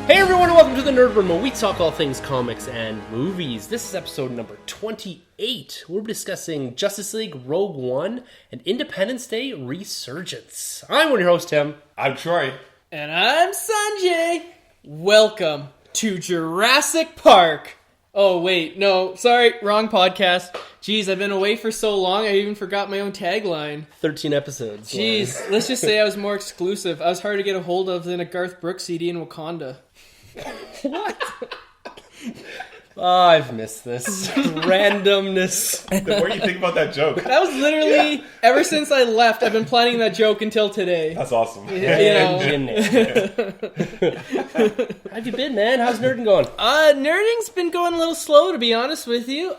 Hey everyone, and welcome to the Nerd Room, where we talk all things comics and movies. This is episode number 28. We're discussing Justice League Rogue One and Independence Day Resurgence. I'm one of your hosts, Tim. I'm Troy. And I'm Sunjay. Welcome to Jurassic Park. Oh, wait, no, sorry, wrong podcast. Jeez, I've been away for so long, I even forgot my own tagline. 13 episodes. Jeez, let's just say I was more exclusive. I was hard to get a hold of than a Garth Brooks CD in Wakanda. What? Oh, I've missed this. Randomness. The more you think about that joke. That was literally, ever since I left, I've been planning that joke until today. That's awesome. You know. How have you been, man? How's nerding going? Nerding's been going a little slow, to be honest with you.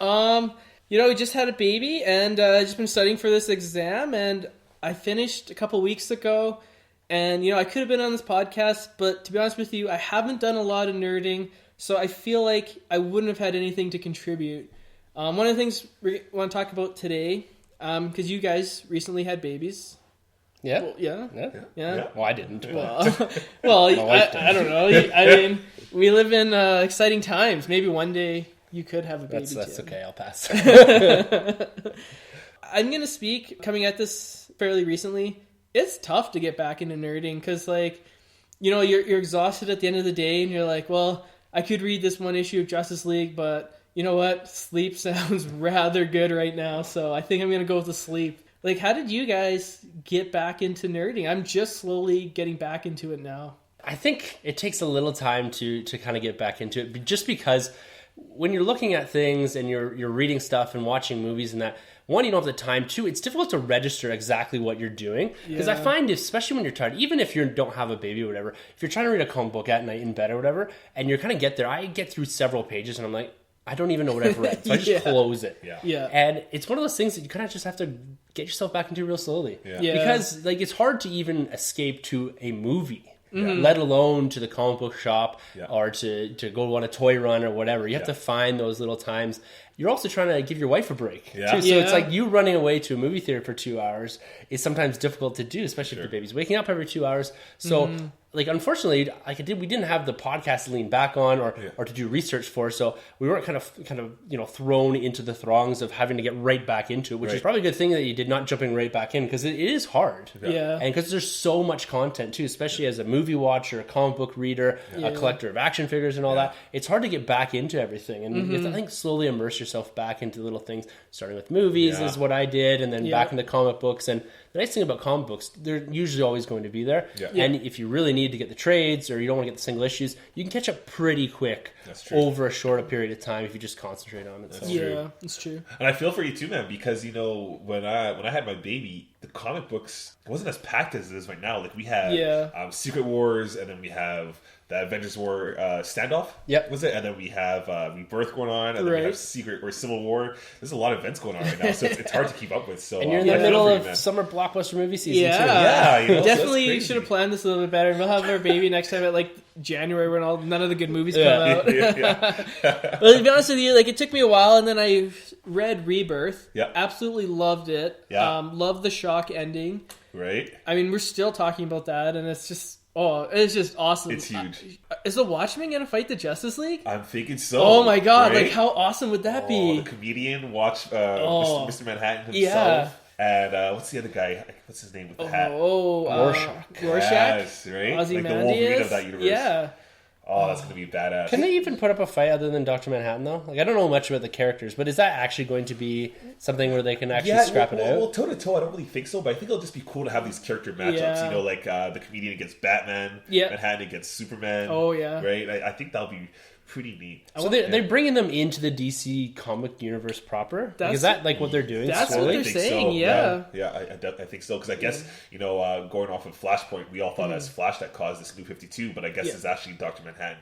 We just had a baby, and just been studying for this exam, and I finished a couple weeks ago, and, I could have been on this podcast, but to be honest with you, I haven't done a lot of nerding, so I feel like I wouldn't have had anything to contribute. One of the things we want to talk about today, because you guys recently had babies. Yeah. Well, yeah. Well, I didn't. Well, I don't know. I mean, we live in exciting times. Maybe one day you could have a baby. That's okay. I'll pass. I'm going to speak, coming at this fairly recently, it's tough to get back into nerding because, you're exhausted at the end of the day and you're like, well, I could read this one issue of Justice League, but you know what? Sleep sounds rather good right now, so I think I'm going to go with the sleep. Like, how did you guys get back into nerding? I'm just slowly getting back into it now. I think it takes a little time to kind of get back into it, just because when you're looking at things and you're reading stuff and watching movies and that, one, you don't have the time. Two, it's difficult to register exactly what you're doing. Because I find, especially when you're tired, even if you don't have a baby or whatever, if you're trying to read a comic book at night in bed or whatever, and you're kind of get there, I get through several pages and I'm like, I don't even know what I've read. So I just close it. Yeah. And it's one of those things that you kind of just have to get yourself back into real slowly. Yeah. Because it's hard to even escape to a movie. Let alone to the comic book shop or to go on a toy run or whatever. You have to find those little times. You're also trying to give your wife a break, too. So it's like you running away to a movie theater for 2 hours is sometimes difficult to do, especially if the baby's waking up every 2 hours. So, unfortunately, we didn't have the podcast to lean back on or to do research for, so we weren't kind of thrown into the throngs of having to get right back into it, which is probably a good thing that you did not jumping right back in, because it is hard. Yeah. And because there's so much content, too, especially as a movie watcher, a comic book reader, a collector of action figures and all that. It's hard to get back into everything. And you have to, I think, slowly immerse yourself back into little things, starting with movies is what I did, and then back into comic books. And the nice thing about comic books, they're usually always going to be there. And if you really need to get the trades or you don't want to get the single issues, you can catch up pretty quick over a shorter period of time if you just concentrate on it. That's true. And I feel for you too, man, because when I had my baby, the comic books wasn't as packed as it is right now. Like, we have Secret Wars, and then we have the Avengers War standoff. Was it? And then we have Rebirth going on, and then we have Secret or Civil War. There's a lot of events going on right now, so it's hard to keep up with. So, and you're in the middle of summer blockbuster movie season too. Definitely should have planned this a little bit better. We'll have our baby next time at January when none of the good movies come out. Well, to be honest with you, it took me a while, and then I read Rebirth. Absolutely loved it. Loved the shock ending. Right. I mean, we're still talking about that, and it's just awesome. It's huge. Is the Watchmen going to fight the Justice League? I'm thinking so. Oh my god, right? how awesome would that be? The comedian Mr. Manhattan himself. And what's the other guy? What's his name with the hat? Rorschach. Yes, right? Ozymandias. The Wolverine of that universe. Yeah. Oh, that's going to be badass. Can they even put up a fight other than Dr. Manhattan, though? I don't know much about the characters, but is that actually going to be something where they can actually scrap it out? Well, toe-to-toe, I don't really think so, but I think it'll just be cool to have these character matchups, the comedian against Batman, Manhattan against Superman. Oh, yeah. Right? I think that'll be pretty neat. So they're bringing them into the DC comic universe proper? Is that what they're doing? That's slowly? what they're saying, I think so, because I guess, going off of Flashpoint, we all thought it was Flash that caused this New 52, but I guess it's actually Dr. Manhattan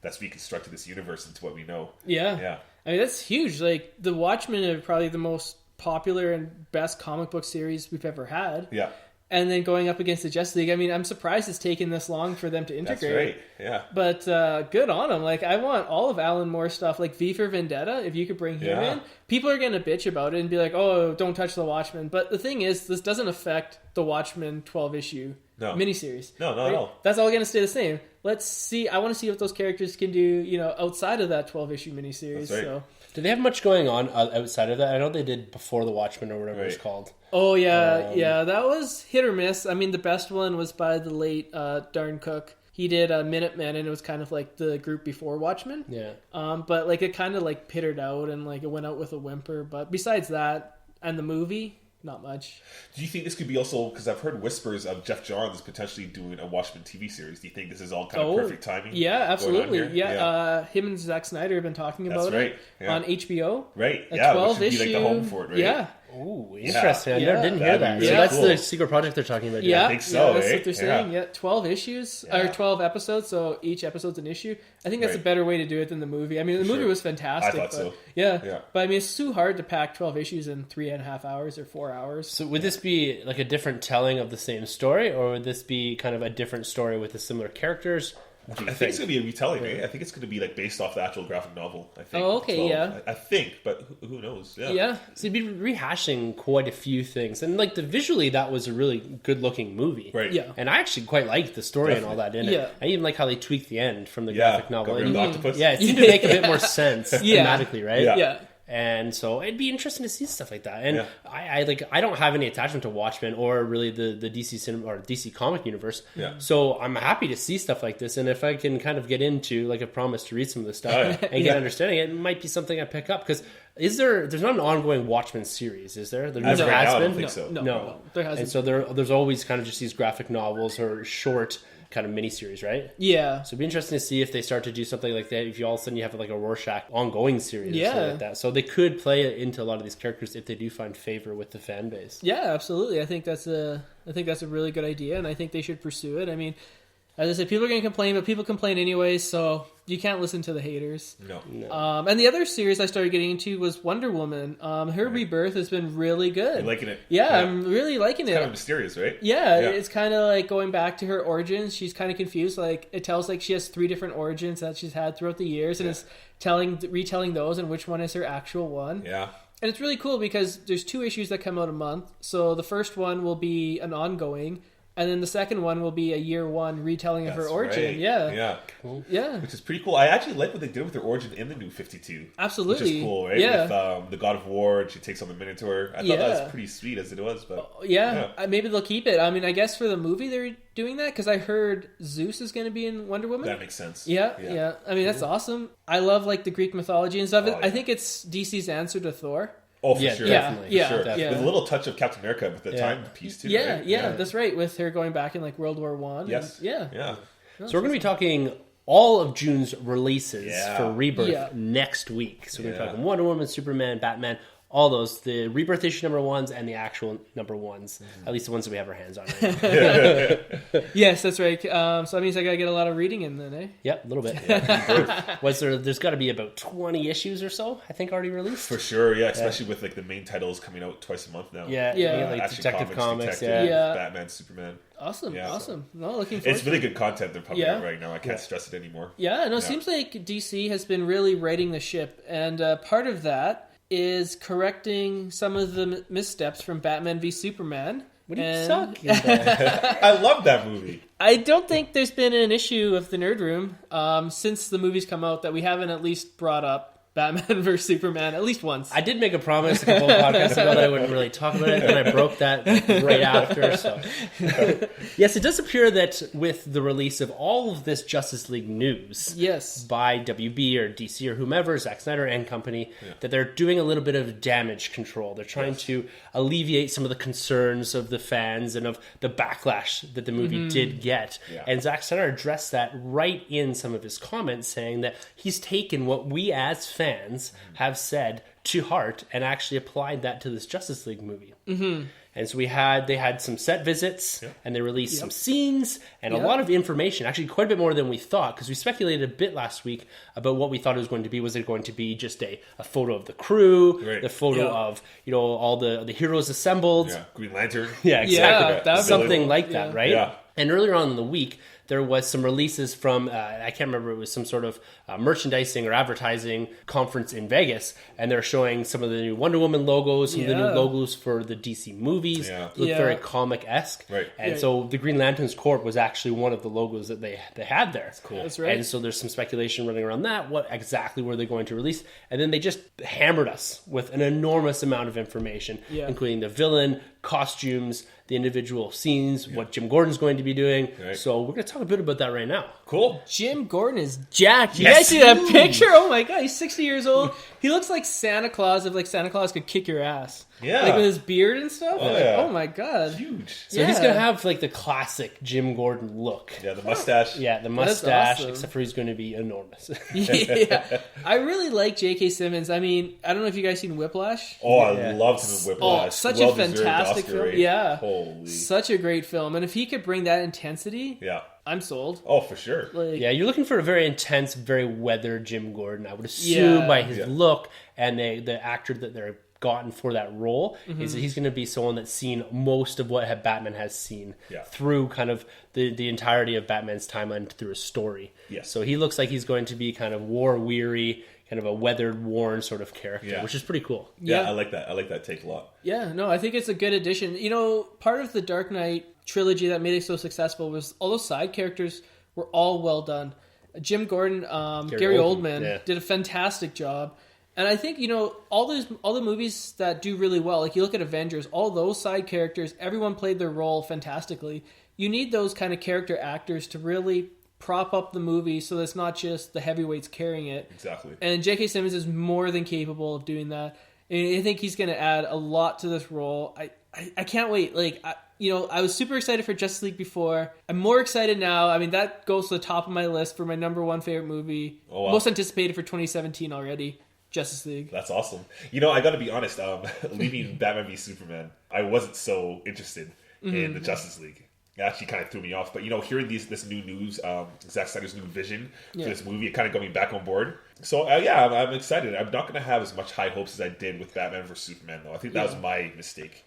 that's reconstructed this universe into what we know. Yeah. I mean, that's huge. The Watchmen are probably the most popular and best comic book series we've ever had. Yeah. And then going up against the Justice League, I mean, I'm surprised it's taken this long for them to integrate. That's right, But good on them. I want all of Alan Moore's stuff, V for Vendetta, if you could bring him in. People are going to bitch about it and be like, oh, don't touch the Watchmen. But the thing is, this doesn't affect the Watchmen 12-issue miniseries. No, not at all. That's all going to stay the same. Let's see. I want to see what those characters can do, outside of that 12-issue miniseries. Right. So, did they have much going on outside of that? I know they did before the Watchmen or whatever it's called. Oh yeah, that was hit or miss. I mean, the best one was by the late Darn Cook. He did Minutemen, and it was kind of like the group before Watchmen. Yeah. But like it kind of like pittered out, and like it went out with a whimper. But besides that, and the movie, not much. Do you think this could be also, because I've heard whispers of Jeff Johns potentially doing a Watchmen TV series? Do you think this is all kind of perfect timing? Yeah, absolutely. Yeah. Him and Zack Snyder have been talking about it on HBO. Right. A 12 which would issue. be like the home for it, right? Yeah. Ooh, interesting. I didn't hear that. Really So that's cool. the secret project they're talking about. Yeah, I think so. That's what they're saying. Yeah, 12 issues or 12 episodes, so each episode's an issue. I think that's a better way to do it than the movie. I mean, the movie was fantastic. I thought so. Yeah, but I mean, it's too hard to pack 12 issues in 3.5 hours or 4 hours. So would this be like a different telling of the same story, or would this be kind of a different story with the similar characters? I think it's going to be a retelling, right? I think it's going to be like based off the actual graphic novel. I think. Oh, okay, 12. yeah. I think, but who knows? Yeah. So you'd be rehashing quite a few things, and like visually, that was a really good-looking movie, Right? Yeah. And I actually quite liked the story and all that in it. Yeah. I even like how they tweaked the end from the graphic novel. Got rid of the octopus. Yeah, it seemed to make a bit more sense thematically, right? Yeah. And so it'd be interesting to see stuff like that. And I don't have any attachment to Watchmen or really the DC cinema or DC comic universe. Yeah. So I'm happy to see stuff like this. And if I can kind of get into, like I promised, to read some of this stuff and get understanding, it might be something I pick up. Because there's not an ongoing Watchmen series, is there? There As never of right has now, I been. don't think so. No, there hasn't. And so there's always kind of just these graphic novels or short kind of miniseries, right? Yeah. So it'd be interesting to see if they start to do something like that. If you all of a sudden you have like a Rorschach ongoing series, or something like that. So they could play into a lot of these characters if they do find favor with the fan base. Yeah, absolutely. I think that's a really good idea, and I think they should pursue it. I mean, as I said, people are going to complain, but people complain anyway, so you can't listen to the haters. No. And the other series I started getting into was Wonder Woman. Her rebirth has been really good. You're liking it? Yeah, I'm really liking it. Kind of mysterious, right? Yeah, it's kind of like going back to her origins. She's kind of confused. Like it tells like she has 3 different origins that she's had throughout the years, and it's retelling those and which one is her actual one. Yeah. And it's really cool because there's 2 issues that come out a month. So the first one will be an ongoing, and then the second one will be a year 1 retelling of her origin. Right. Yeah. Yeah. Cool. Yeah. Which is pretty cool. I actually like what they did with her origin in the new 52. Absolutely. Which is cool, right? Yeah. With the God of War, and she takes on the Minotaur. I thought that was pretty sweet as it was. But maybe they'll keep it. I mean, I guess for the movie they're doing that because I heard Zeus is going to be in Wonder Woman. That makes sense. Yeah. I mean, that's awesome. I love like the Greek mythology and stuff. I think it's DC's answer to Thor. Oh, for sure. Definitely. For sure. With a little touch of Captain America with the time piece too. Right? That's right. With her going back in like World War One. Yes. Yeah. So we're going to be talking all of June's releases for Rebirth next week. So we're going to be talking Wonder Woman, Superman, Batman, all those, the Rebirth issue '1s and the actual '1s, at least the ones that we have our hands on right now. Yes, that's right. So that means I got to get a lot of reading in then, eh? Yep, a little bit. There's got to be about 20 issues or so, I think, already released. For sure, especially with like the main titles coming out twice a month now. Like Detective Comics, Batman, Superman. Awesome. So No, looking forward. It's really good content they're pumping out right now. I can't stress it anymore. It seems like DC has been really righting the ship, and part of that is correcting some of the missteps from Batman v Superman. What do you suck? I love that movie. I don't think there's been an issue of the Nerd Room since the movie's come out that we haven't at least brought up Batman vs Superman at least once. I did make a promise a couple of podcasts ago that I wouldn't really talk about it, and I broke that right after. So, yes, it does appear that with the release of all of this Justice League news, by WB or DC or whomever, Zack Snyder and company, that they're doing a little bit of damage control. They're trying to alleviate some of the concerns of the fans and of the backlash that the movie did get. And Zack Snyder addressed that right in some of his comments, saying that he's taken what we as fans have said to heart and actually applied that to this Justice League movie. And so they had some set visits and they released some scenes and a lot of information, actually quite a bit more than we thought, because we speculated a bit last week about what we thought it was going to be. Was it going to be just a photo of the crew, the photo of all the heroes assembled, Green Lantern, exactly, something like that, right? And earlier on in the week, there was some releases from, I can't remember, it was some sort of merchandising or advertising conference in Vegas, and they're showing some of the new Wonder Woman logos, some of the new logos for the DC movies. Look very comic-esque. Right. And so the Green Lanterns Corp was actually one of the logos that they had there. That's cool. That's right. And so there's some speculation running around that. What exactly were they going to release? And then they just hammered us with an enormous amount of information, including the villain, costumes, the individual scenes, what Jim Gordon's going to be doing. Right. So we're going to talk a bit about that right now. Cool. Jim Gordon is jacked. You guys see that picture? Oh my god, he's 60 years old. He looks like Santa Claus if like Santa Claus could kick your ass. Yeah. Like with his beard and stuff. Oh, oh my god. Huge. So he's going to have like the classic Jim Gordon look. Yeah, the mustache. Yeah, the mustache, awesome. Except for he's going to be enormous. Yeah. I really like J.K. Simmons. I mean, I don't know if you guys seen Whiplash. Oh, I loved him in Whiplash. Oh, such a fantastic film. Yeah. Holy. Such a great film. And if he could bring that intensity, I'm sold. Oh, for sure. Like, yeah, you're looking for a very intense, very weathered Jim Gordon. I would assume by his look and the actor that they're gotten for that role is that he's going to be someone that's seen most of what Batman has seen through kind of the entirety of Batman's timeline through his story. Yes. So he looks like he's going to be kind of war-weary, kind of a weathered, worn sort of character, which is pretty cool. Yeah, I like that. I like that take a lot. Yeah, no, I think it's a good addition. You know, part of the Dark Knight trilogy that made it so successful was all those side characters were all well done. Jim Gordon, Gary Oldman did a fantastic job. And I think, you know, all the movies that do really well, like you look at Avengers, all those side characters, everyone played their role fantastically. You need those kind of character actors to really prop up the movie so that it's not just the heavyweights carrying it. Exactly. And J.K. Simmons is more than capable of doing that. And I think he's going to add a lot to this role. I can't wait. Like, I was super excited for Justice League before. I'm more excited now. I mean, that goes to the top of my list for my number one favorite movie. Oh, wow. Most anticipated for 2017 already. Justice League. That's awesome. You know, I got to be honest. Leaving Batman v Superman, I wasn't so interested in the Justice League. It actually kind of threw me off. But you know, hearing this new news, Zack Snyder's new vision for this movie, it kind of got me back on board. So I'm excited. I'm not going to have as much high hopes as I did with Batman vs Superman, though. I think that was my mistake.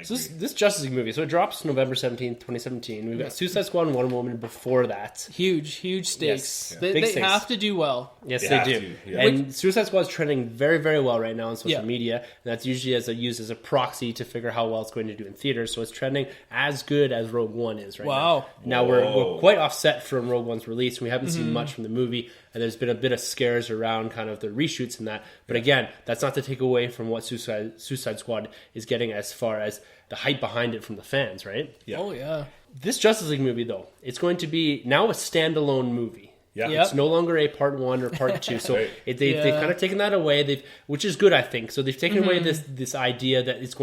So this Justice League movie, so it drops November 17th, 2017. We've got Suicide Squad and Wonder Woman before that. Huge stakes. Yes. They have to do well. Yes, they do. Yeah. And Suicide Squad is trending very, very well right now on social media. And that's usually used as a proxy to figure how well it's going to do in theaters. So it's trending as good as Rogue One is right now. Now we're quite offset from Rogue One's release. We haven't seen much from the movie. And there's been a bit of scares around kind of the reshoots and that. But again, that's not to take away from what Suicide Squad is getting as far as the hype behind it from the fans, right? Yeah. Oh, yeah. This Justice League movie, though, it's going to be now a standalone movie. Yeah. It's no longer a part 1 or part 2. So they've kind of taken that away, which is good, I think. So they've taken away this idea that it's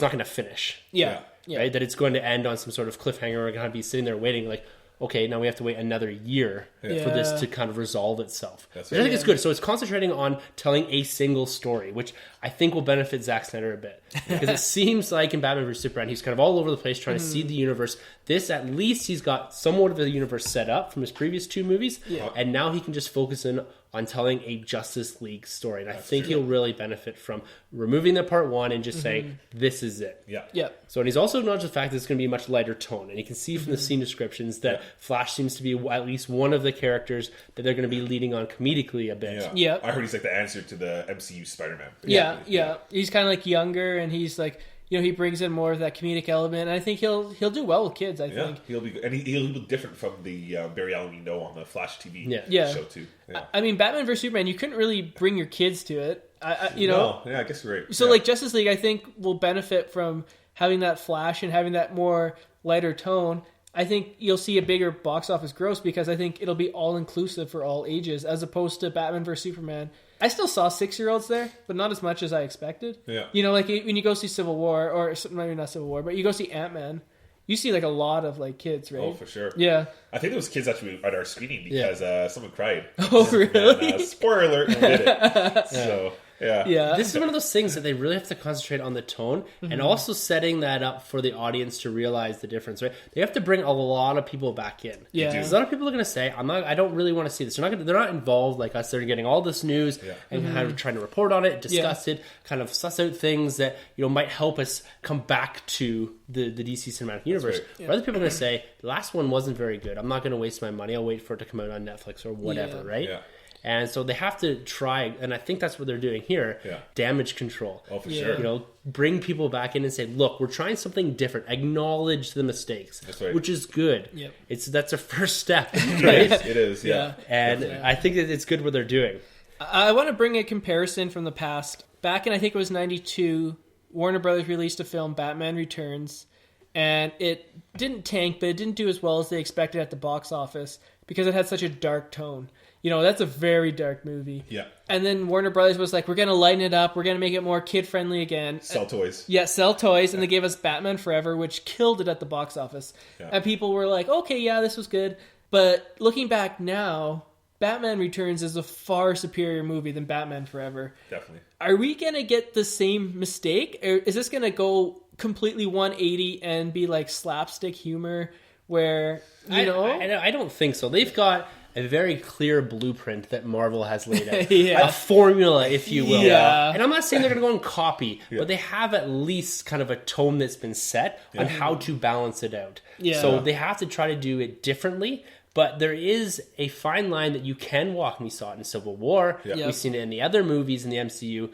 not going to finish. Yeah. Right? That it's going to end on some sort of cliffhanger. We're going to be sitting there waiting like, okay, now we have to wait another year for this to kind of resolve itself. Which I think it's good. So it's concentrating on telling a single story, which I think will benefit Zack Snyder a bit. Because it seems like in Batman vs. Superman, he's kind of all over the place trying to see the universe. This, at least, he's got somewhat of the universe set up from his previous 2 movies. Yeah. And now he can just focus in on telling a Justice League story. And I think he'll really benefit from removing the part 1 and just saying, this is it. Yeah. So, and he's also acknowledged the fact that it's going to be a much lighter tone. And you can see from the scene descriptions that Flash seems to be at least one of the characters that they're going to be leading on comedically a bit. Yeah. I heard he's like the answer to the MCU Spider-Man. Yeah. He's kind of like younger, and he's like, you know, he brings in more of that comedic element. And I think he'll do well with kids. I think he'll be different from the Barry Allen we know on the Flash TV show too. Yeah. I mean, Batman vs Superman, you couldn't really bring your kids to it. I guess you're right. So like Justice League, I think will benefit from having that Flash and having that more lighter tone. I think you'll see a bigger box office gross because I think it'll be all inclusive for all ages, as opposed to Batman vs Superman. I still saw 6-year-olds there, but not as much as I expected. Yeah. You know, like when you go see Civil War, or maybe not Civil War, but you go see Ant-Man, you see like a lot of like kids, right? Oh, for sure. Yeah. I think there was kids actually at our screening because someone cried. Oh, really? And, spoiler alert, we did it. So This is one of those things that they really have to concentrate on the tone and also setting that up for the audience to realize the difference, right? They have to bring a lot of people back in. Yeah. A lot of people are going to say, I don't really want to see this. They're not involved like us. They're getting all this news and kind of trying to report on it, discuss it, kind of suss out things that, might help us come back to the DC Cinematic Universe. Right. Other people are going to say, the last one wasn't very good. I'm not going to waste my money. I'll wait for it to come out on Netflix or whatever, right? Yeah. And so they have to try, and I think that's what they're doing here, damage control. Oh, for sure. Bring people back in and say, look, we're trying something different. Acknowledge the mistakes, which is good. Yep. That's a first step. Right? It is, yeah. And I think that it's good what they're doing. I want to bring a comparison from the past. Back in, I think it was 92, Warner Brothers released a film, Batman Returns, and it didn't tank, but it didn't do as well as they expected at the box office because it had such a dark tone. That's a very dark movie. Yeah. And then Warner Brothers was like, we're going to lighten it up. We're going to make it more kid-friendly again. Sell toys. Yeah, sell toys. And they gave us Batman Forever, which killed it at the box office. Yeah. And people were like, okay, yeah, this was good. But looking back now, Batman Returns is a far superior movie than Batman Forever. Definitely. Are we going to get the same mistake? Or is this going to go completely 180 and be like slapstick humor where, I don't think so. They've got a very clear blueprint that Marvel has laid out. A formula, if you will. Yeah. And I'm not saying they're going to go and copy, but they have at least kind of a tone that's been set on how to balance it out. Yeah. So they have to try to do it differently, but there is a fine line that you can walk, and we saw it in Civil War. Yeah. We've seen it in the other movies in the MCU,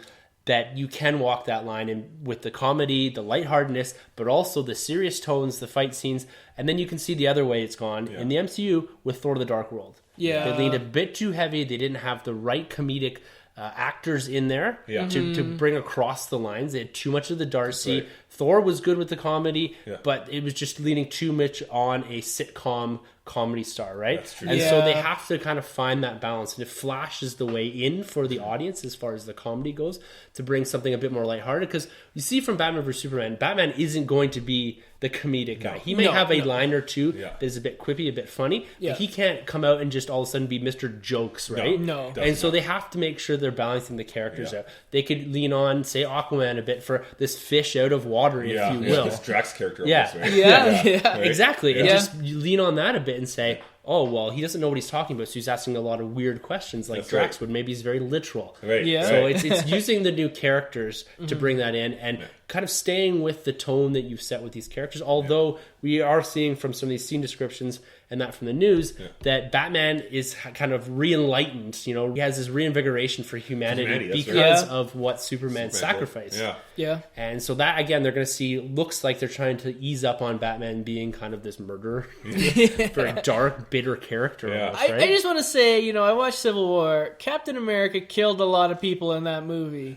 that you can walk that line in with the comedy, the lightheartedness, but also the serious tones, the fight scenes, and then you can see the other way it's gone in the MCU with Thor: The Dark World. Yeah, they leaned a bit too heavy. They didn't have the right comedic actors in there to bring across the lines. They had too much of the Darcy. Right. Thor was good with the comedy, but it was just leaning too much on a sitcom comedy star, right? That's true. And so they have to kind of find that balance. And if Flash is the way in for the audience as far as the comedy goes, to bring something a bit more lighthearted. Because you see from Batman vs. Superman, Batman isn't going to be the comedic guy. He may have a line or two that is a bit quippy, a bit funny, but he can't come out and just all of a sudden be Mr. Jokes, right? No. And so they have to make sure they're balancing the characters out. They could lean on, say, Aquaman a bit for this fish out of water, if you will. This Drax character. Yeah. Almost, right? Yeah. Exactly. And just you lean on that a bit and say, oh, well, he doesn't know what he's talking about, so he's asking a lot of weird questions like Drax would. Maybe he's very literal. Right. Yeah. So it's using the new characters to bring that in and kind of staying with the tone that you've set with these characters, although we are seeing from some of these scene descriptions and that from the news that Batman is kind of re-enlightened. He has this reinvigoration for humanity because of what Superman sacrificed. Yeah. And so that, again, they're going to see, looks like they're trying to ease up on Batman being kind of this murderer, very dark, bitter character. Almost, right? I just want to say, I watched Civil War. Captain America killed a lot of people in that movie.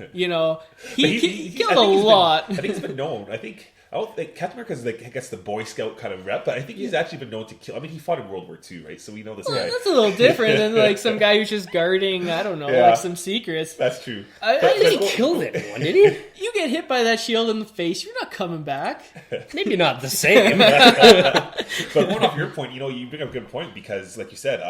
He killed a lot. I think it's been known. I don't think Captain America gets the Boy Scout kind of rep, but I think he's actually been known to kill. I mean, he fought in World War II, right? So we know this guy. That's a little different than some guy who's just guarding, I don't know, some secrets. That's true. I think he killed anyone, did he? You get hit by that shield in the face, you're not coming back. Maybe not the same. But going off your point, you bring up a good point because, like you said,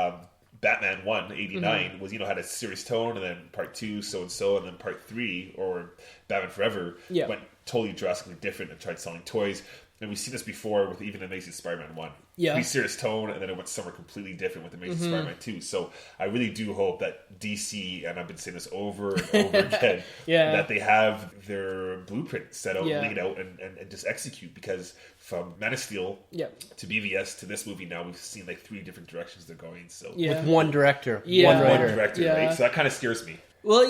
Batman 1, 89, was, had a serious tone, and then part 2, so-and-so, and then part 3, or Batman Forever, went totally drastically different and tried selling toys. And we've seen this before with even Amazing Spider-Man 1. Pretty serious tone, and then it went somewhere completely different with Amazing Spider-Man 2. So I really do hope that DC, and I've been saying this over and over again, that they have their blueprint set out, laid out, and just execute. Because from Man of Steel to BVS to this movie now, we've seen like 3 different directions they're going. So with one director, one director, right? So that kind of scares me. Well,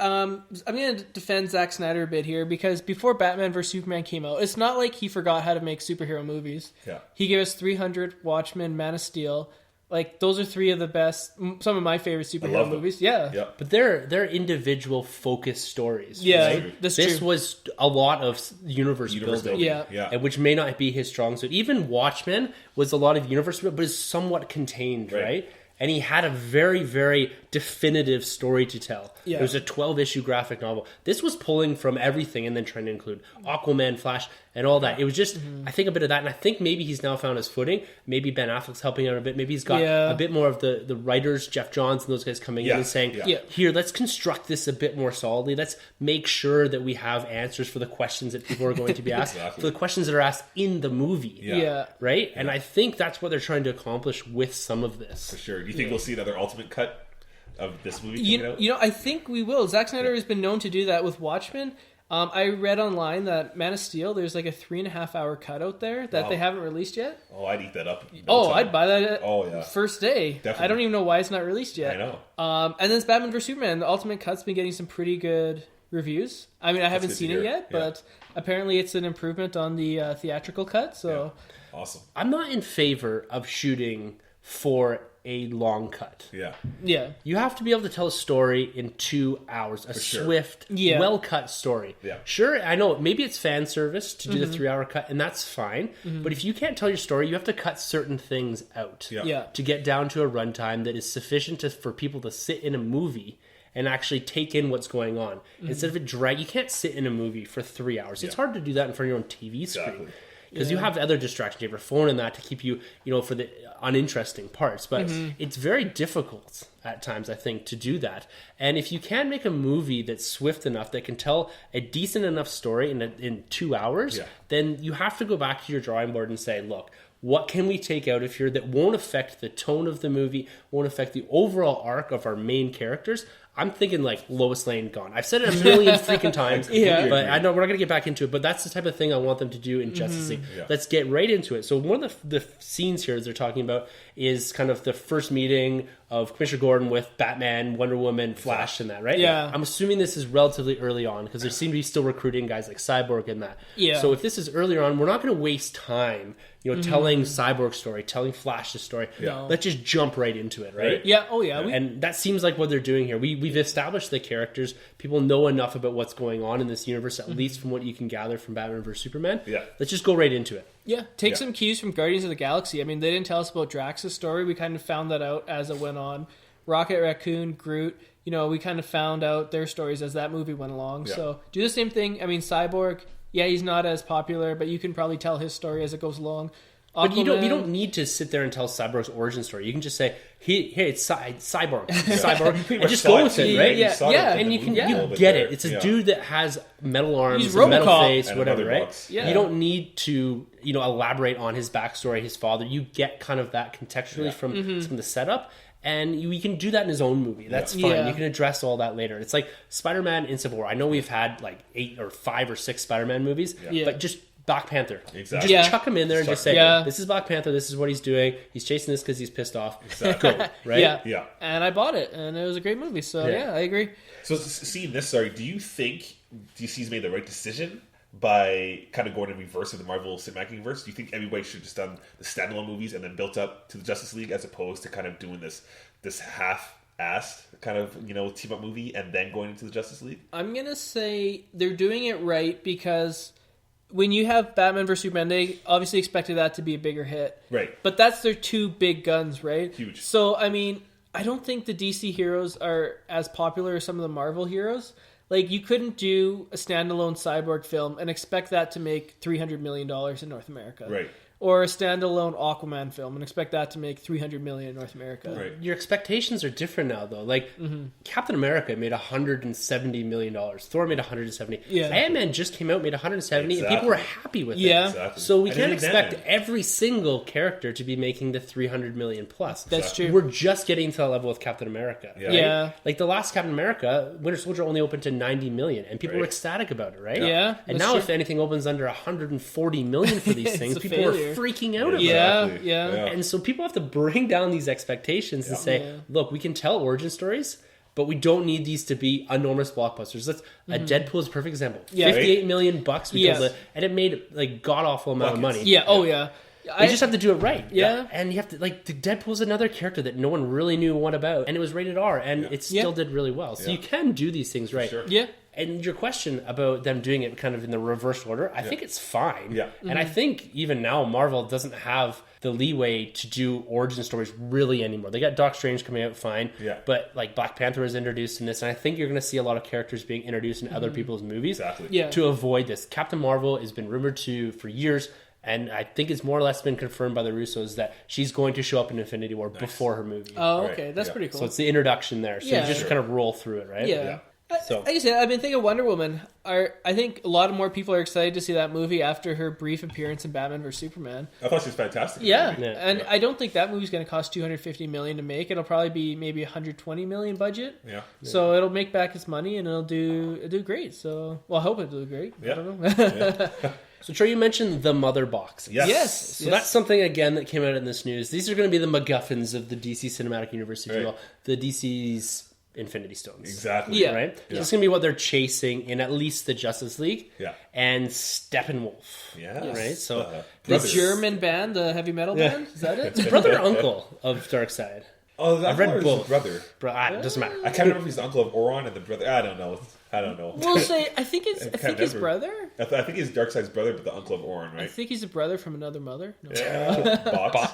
I'm going to defend Zack Snyder a bit here because before Batman vs. Superman came out, it's not like he forgot how to make superhero movies. Yeah. He gave us 300, Watchmen, Man of Steel. Like, those are 3 of the best, some of my favorite superhero movies. Yeah. But they're individual focused stories. Yeah, right? This was a lot of universe building. Yeah. Which may not be his strong suit. Even Watchmen was a lot of universe building, but is somewhat contained, right? And he had a very, very definitive story to tell. Yeah. It was a 12-issue graphic novel. This was pulling from everything and then trying to include Aquaman, Flash. and all that. It was just, I think, a bit of that, and I think maybe he's now found his footing. Maybe Ben Affleck's helping out a bit. Maybe he's got a bit more of the writers, Jeff Johns and those guys coming in and saying, here, let's construct this a bit more solidly. Let's make sure that we have answers for the questions that people are going to be asked, for the questions that are asked in the movie. Right? And I think that's what they're trying to accomplish with some of this. For sure. Do you think we'll see another ultimate cut of this movie coming out? You know, I think we will. Zack Snyder has been known to do that with Watchmen. I read online that Man of Steel, there's like a 3.5 hour cut out there that they haven't released yet. Oh, I'd eat that up. I'd buy that first day. Definitely. I don't even know why it's not released yet. I know. And then it's Batman vs. Superman. The Ultimate Cut's been getting some pretty good reviews. I mean, I haven't seen it yet, but apparently it's an improvement on the theatrical cut. So awesome. I'm not in favor of shooting for a long cut. Yeah. You have to be able to tell a story in 2 hours. Swift, well-cut story. Sure, I know, maybe it's fan service to do the 3 hour cut, and that's fine. But if you can't tell your story, you have to cut certain things out to get down to a runtime that is sufficient for people to sit in a movie and actually take in what's going on. Instead of it drag, you can't sit in a movie for 3 hours. It's hard to do that in front of your own TV screen. Because you have other distractions. You have your phone and that to keep you, for the uninteresting parts. But it's very difficult at times, I think, to do that. And if you can make a movie that's swift enough, that can tell a decent enough story in 2 hours, then you have to go back to your drawing board and say, look, what can we take out of here that won't affect the tone of the movie, won't affect the overall arc of our main characters? I'm thinking like Lois Lane gone. I've said it a million freaking times, but I know we're not going to get back into it, but that's the type of thing I want them to do in Justice League. Let's get right into it. So one of the scenes here they're talking about is kind of the first meeting of Commissioner Gordon with Batman, Wonder Woman, Flash, and that, right? Yeah. I'm assuming this is relatively early on because they seem to be still recruiting guys like Cyborg and that. Yeah. So if this is earlier on, we're not going to waste time, telling Cyborg's story, telling Flash's story. Let's just jump right into it, right? Yeah. Oh, yeah. And that seems like what they're doing here. We've established the characters. People know enough about what's going on in this universe, at least from what you can gather from Batman vs. Superman. Let's just go right into it. Yeah, take some cues from Guardians of the Galaxy. I mean, they didn't tell us about Drax's story. We kind of found that out as it went on. Rocket Raccoon, Groot, we kind of found out their stories as that movie went along. So do the same thing. I mean, Cyborg, he's not as popular, but you can probably tell his story as it goes along. But you don't need to sit there and tell Cyborg's origin story. You can just say, "Hey, it's Cyborg," and just go with it, right? And you get it. It's a dude that has metal arms, metal face, whatever, right? You don't need to, elaborate on his backstory, his father. You get kind of that contextually from the setup. And we can do that in his own movie. That's fine. You can address all that later. It's like Spider-Man in Civil War. I know we've had like 8 or 5 or 6 Spider-Man movies, but just Black Panther. Exactly. Just chuck him in there and just say, this is Black Panther, this is what he's doing. He's chasing this because he's pissed off. Exactly. Go, right? Yeah. And I bought it, and it was a great movie. So, I agree. So, seeing this, do you think DC's made the right decision by kind of going in reverse of the Marvel Cinematic Universe? Do you think everybody should have just done the standalone movies and then built up to the Justice League as opposed to kind of doing this half-assed kind of, team-up movie and then going into the Justice League? I'm going to say they're doing it right because when you have Batman vs. Superman, they obviously expected that to be a bigger hit. Right. But that's their 2 big guns, right? Huge. So, I mean, I don't think the DC heroes are as popular as some of the Marvel heroes. Like, you couldn't do a standalone Cyborg film and expect that to make $300 million in North America. Right. Or a standalone Aquaman film and expect that to make $300 million in North America. Right. Your expectations are different now, though. Like, Captain America made $170 million. Thor made $170. Ant-Man just came out, made $170, and people were happy with it. Exactly. So we can't expect every single character to be making the $300 million plus. That's true. We're just getting to that level with Captain America. Right? Like, the last Captain America, Winter Soldier only opened to $90 million, and people were ecstatic about it, right? And now if anything opens under $140 million for these things, people are freaking out about it. And so people have to bring down these expectations and say, look, we can tell origin stories, but we don't need these to be enormous blockbusters. A Deadpool is a perfect example. $58 million bucks, and it made like god awful amount of money. You just have to do it right. And you have to, like, the Deadpool's another character that no one really knew what about, and it was rated R, and it still did really well. So you can do these things right. Sure. And your question about them doing it kind of in the reverse order, I think it's fine. Yeah. And I think even now Marvel doesn't have the leeway to do origin stories really anymore. They got Doc Strange coming out fine, but like Black Panther was introduced in this, and I think you're going to see a lot of characters being introduced in other people's movies to avoid this. Captain Marvel has been rumored for years, and I think it's more or less been confirmed by the Russos that she's going to show up in Infinity War before her movie. Oh, okay. That's pretty cool. So it's the introduction there. So you just kind of roll through it, right? Yeah. Like I said, I've been thinking Wonder Woman. I think a lot of more people are excited to see that movie after her brief appearance in Batman vs Superman. I thought she was fantastic. And I don't think that movie's going to cost $250 million to make. It'll probably be maybe $120 million budget. So it'll make back its money and it'll do great. So, well, I hope it'll do great. I don't know. So, Troy, you mentioned the mother boxes. Yes. So that's something, again, that came out in this news. These are going to be the MacGuffins of the DC Cinematic Universe, if you will. The DC's Infinity Stones. Exactly. Right? So it's going to be what they're chasing in at least the Justice League. And Steppenwolf. Right? So the German band, the heavy metal band? Is that it? It's brother or uncle of Darkseid. Oh, I've read both. Brother. It doesn't matter. I can't remember if he's the uncle of Oron and the brother. I don't know. We'll say, I think his brother. I think he's Darkseid's brother, but the uncle of Oron, right? I think he's a brother from another mother. No. Box.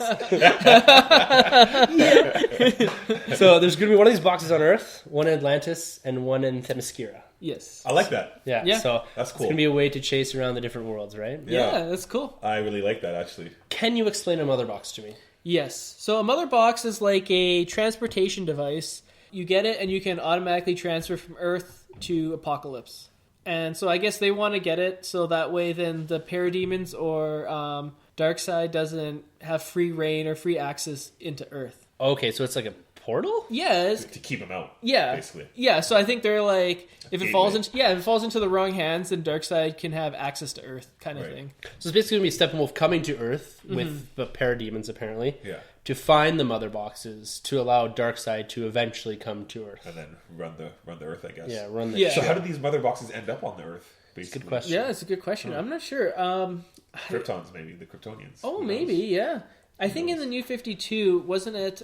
So there's going to be one of these boxes on Earth, one in Atlantis, and one in Themyscira. Yes. I like that. Yeah. So that's cool. It's going to be a way to chase around the different worlds, right? Yeah, that's cool. I really like that, actually. Can you explain a mother box to me? Yes. So a mother box is like a transportation device. You get it and you can automatically transfer from Earth to Apocalypse. And so I guess they want to get it so that way then the Parademons or Darkseid doesn't have free reign or free access into Earth. Okay, so it's like a portal? Yeah. To keep them out, basically. Yeah, so I think they're like, if it falls into the wrong hands, then Darkseid can have access to Earth kind of thing. So it's basically going to be Steppenwolf coming to Earth with the Parademons, apparently. To find the mother boxes to allow Darkseid to eventually come to Earth. And then run the Earth, I guess. Yeah, run the So how did these mother boxes end up on the Earth? Basically? Good question. Yeah, it's a good question. I'm not sure. Kryptons, maybe. The Kryptonians. Oh, maybe, yeah. I think in the New 52, wasn't it...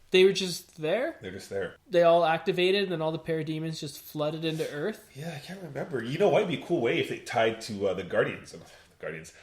they were just there? They're just there. They all activated, and then all the Parademons just flooded into Earth? Yeah, I can't remember. You know what? It'd be a cool way if they tied to the Guardians.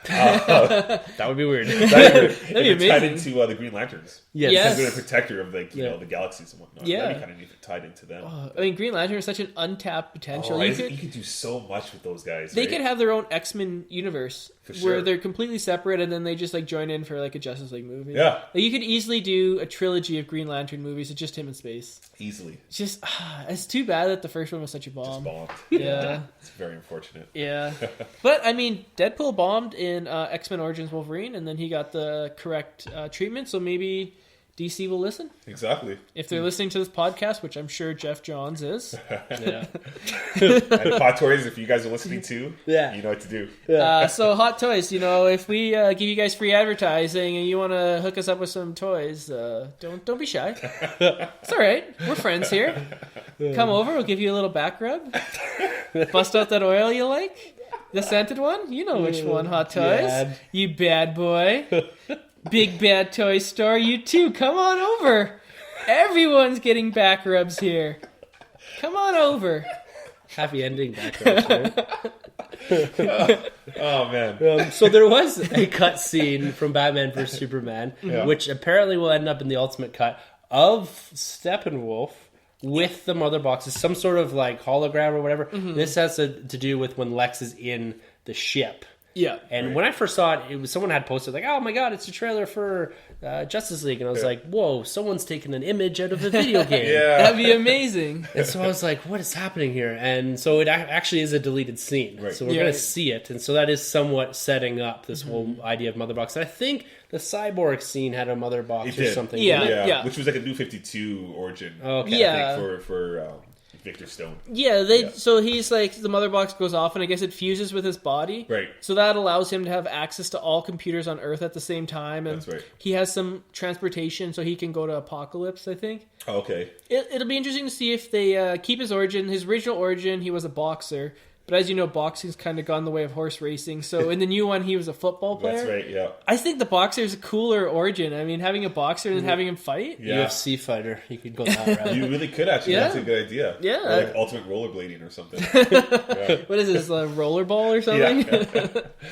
That would be weird. That'd be amazing. Tied into the Green Lanterns. Yes. They're the protector of the galaxies and whatnot. Yeah. That'd be kind of neat if tied into them. I mean, Green Lantern is such an untapped potential. You could do so much with those guys. They could have their own X-Men universe where they're completely separate and then they just like join in for like a Justice League movie. Yeah. Like, you could easily do a trilogy of Green Lantern movies with just him in space. Easily. Just, it's too bad that the first one was such a bomb. Just bombed. Yeah. It's very unfortunate. Yeah. But, I mean, Deadpool bombed in X-Men Origins Wolverine, and then he got the correct treatment, so maybe DC will listen. Exactly. If they're listening to this podcast, which I'm sure Jeff Johns is. Yeah. And Hot Toys, if you guys are listening too, you know what to do. So Hot Toys, if we give you guys free advertising and you want to hook us up with some toys, don't be shy. It's all right. We're friends here. Come over. We'll give you a little back rub. Bust out that oil you like. The scented one? You know which one, Hot Toys. Bad. You bad boy. Big Bad Toy Store, you too. Come on over. Everyone's getting back rubs here. Come on over. Happy ending back rubs, right? Oh, man. So there was a cut scene from Batman vs. Superman, which apparently will end up in the ultimate cut of Steppenwolf with the mother boxes, some sort of like hologram or whatever. This has to do with when Lex is in the ship. Yeah. And when I first saw it, was someone had posted like, "Oh my god, it's a trailer for Justice League," and I was like, "Whoa, someone's taken an image out of a video game." That'd be amazing. And so I was like, "What is happening here?" And so it actually is a deleted scene. Right. So we're going to see it, and so that is somewhat setting up this whole idea of mother box. And I think the Cyborg scene had a mother box or something. Yeah. Which was like a New 52 origin. Okay. I think for Victor Stone. So he's like, the mother box goes off and I guess it fuses with his body. Right. So that allows him to have access to all computers on Earth at the same time. And that's right. He has some transportation so he can go to Apocalypse, I think. Oh, okay. It'll be interesting to see if they keep his origin. His original origin, he was a boxer. But as you know, boxing's kind of gone the way of horse racing. So in the new one, he was a football player. That's right, yeah. I think the boxer is a cooler origin. I mean, having a boxer and then having him fight. Yeah. UFC fighter. You could go that route. You really could, actually. Yeah. That's a good idea. Yeah. Or like ultimate rollerblading or something. Yeah. What is this, a rollerball or something?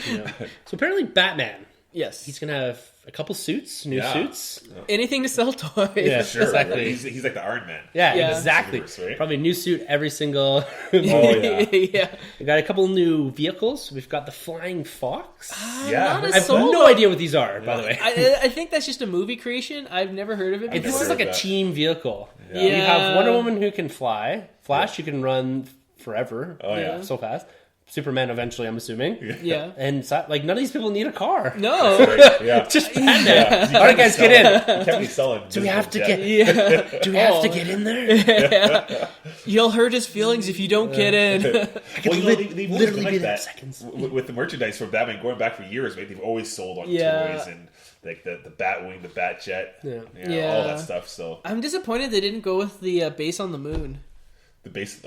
Yeah. So apparently Batman. Yes. He's going to have a couple suits, new suits. Yeah. Anything to sell toys. Yeah, Sure, exactly. right? He's like the Iron Man. Yeah, exactly. Universe, right? Probably a new suit every single... Oh, yeah. Yeah. We got a couple new vehicles. We've got the Flying Fox. Yeah. Not I have no idea what these are, by the way. I think that's just a movie creation. I've never heard of it before. This is like a team vehicle. Yeah. You have Wonder Woman who can fly. Flash, who can run forever. Oh, yeah. So fast. Superman eventually, I'm assuming. Yeah. And like none of these people need a car. No. Right, yeah. Just Batman. Yeah. All right, guys, get in. You can't be selling. Do we have to jet. get? Do we have to get in there? You'll hurt his feelings if you don't get in. Well, you know, they've always been literally like be there that. in seconds. With the merchandise for Batman going back for years, right? They've always sold on Yeah. toys and like the Batwing, the Batjet, Yeah. all that stuff. So I'm disappointed they didn't go with the base on the moon. the base,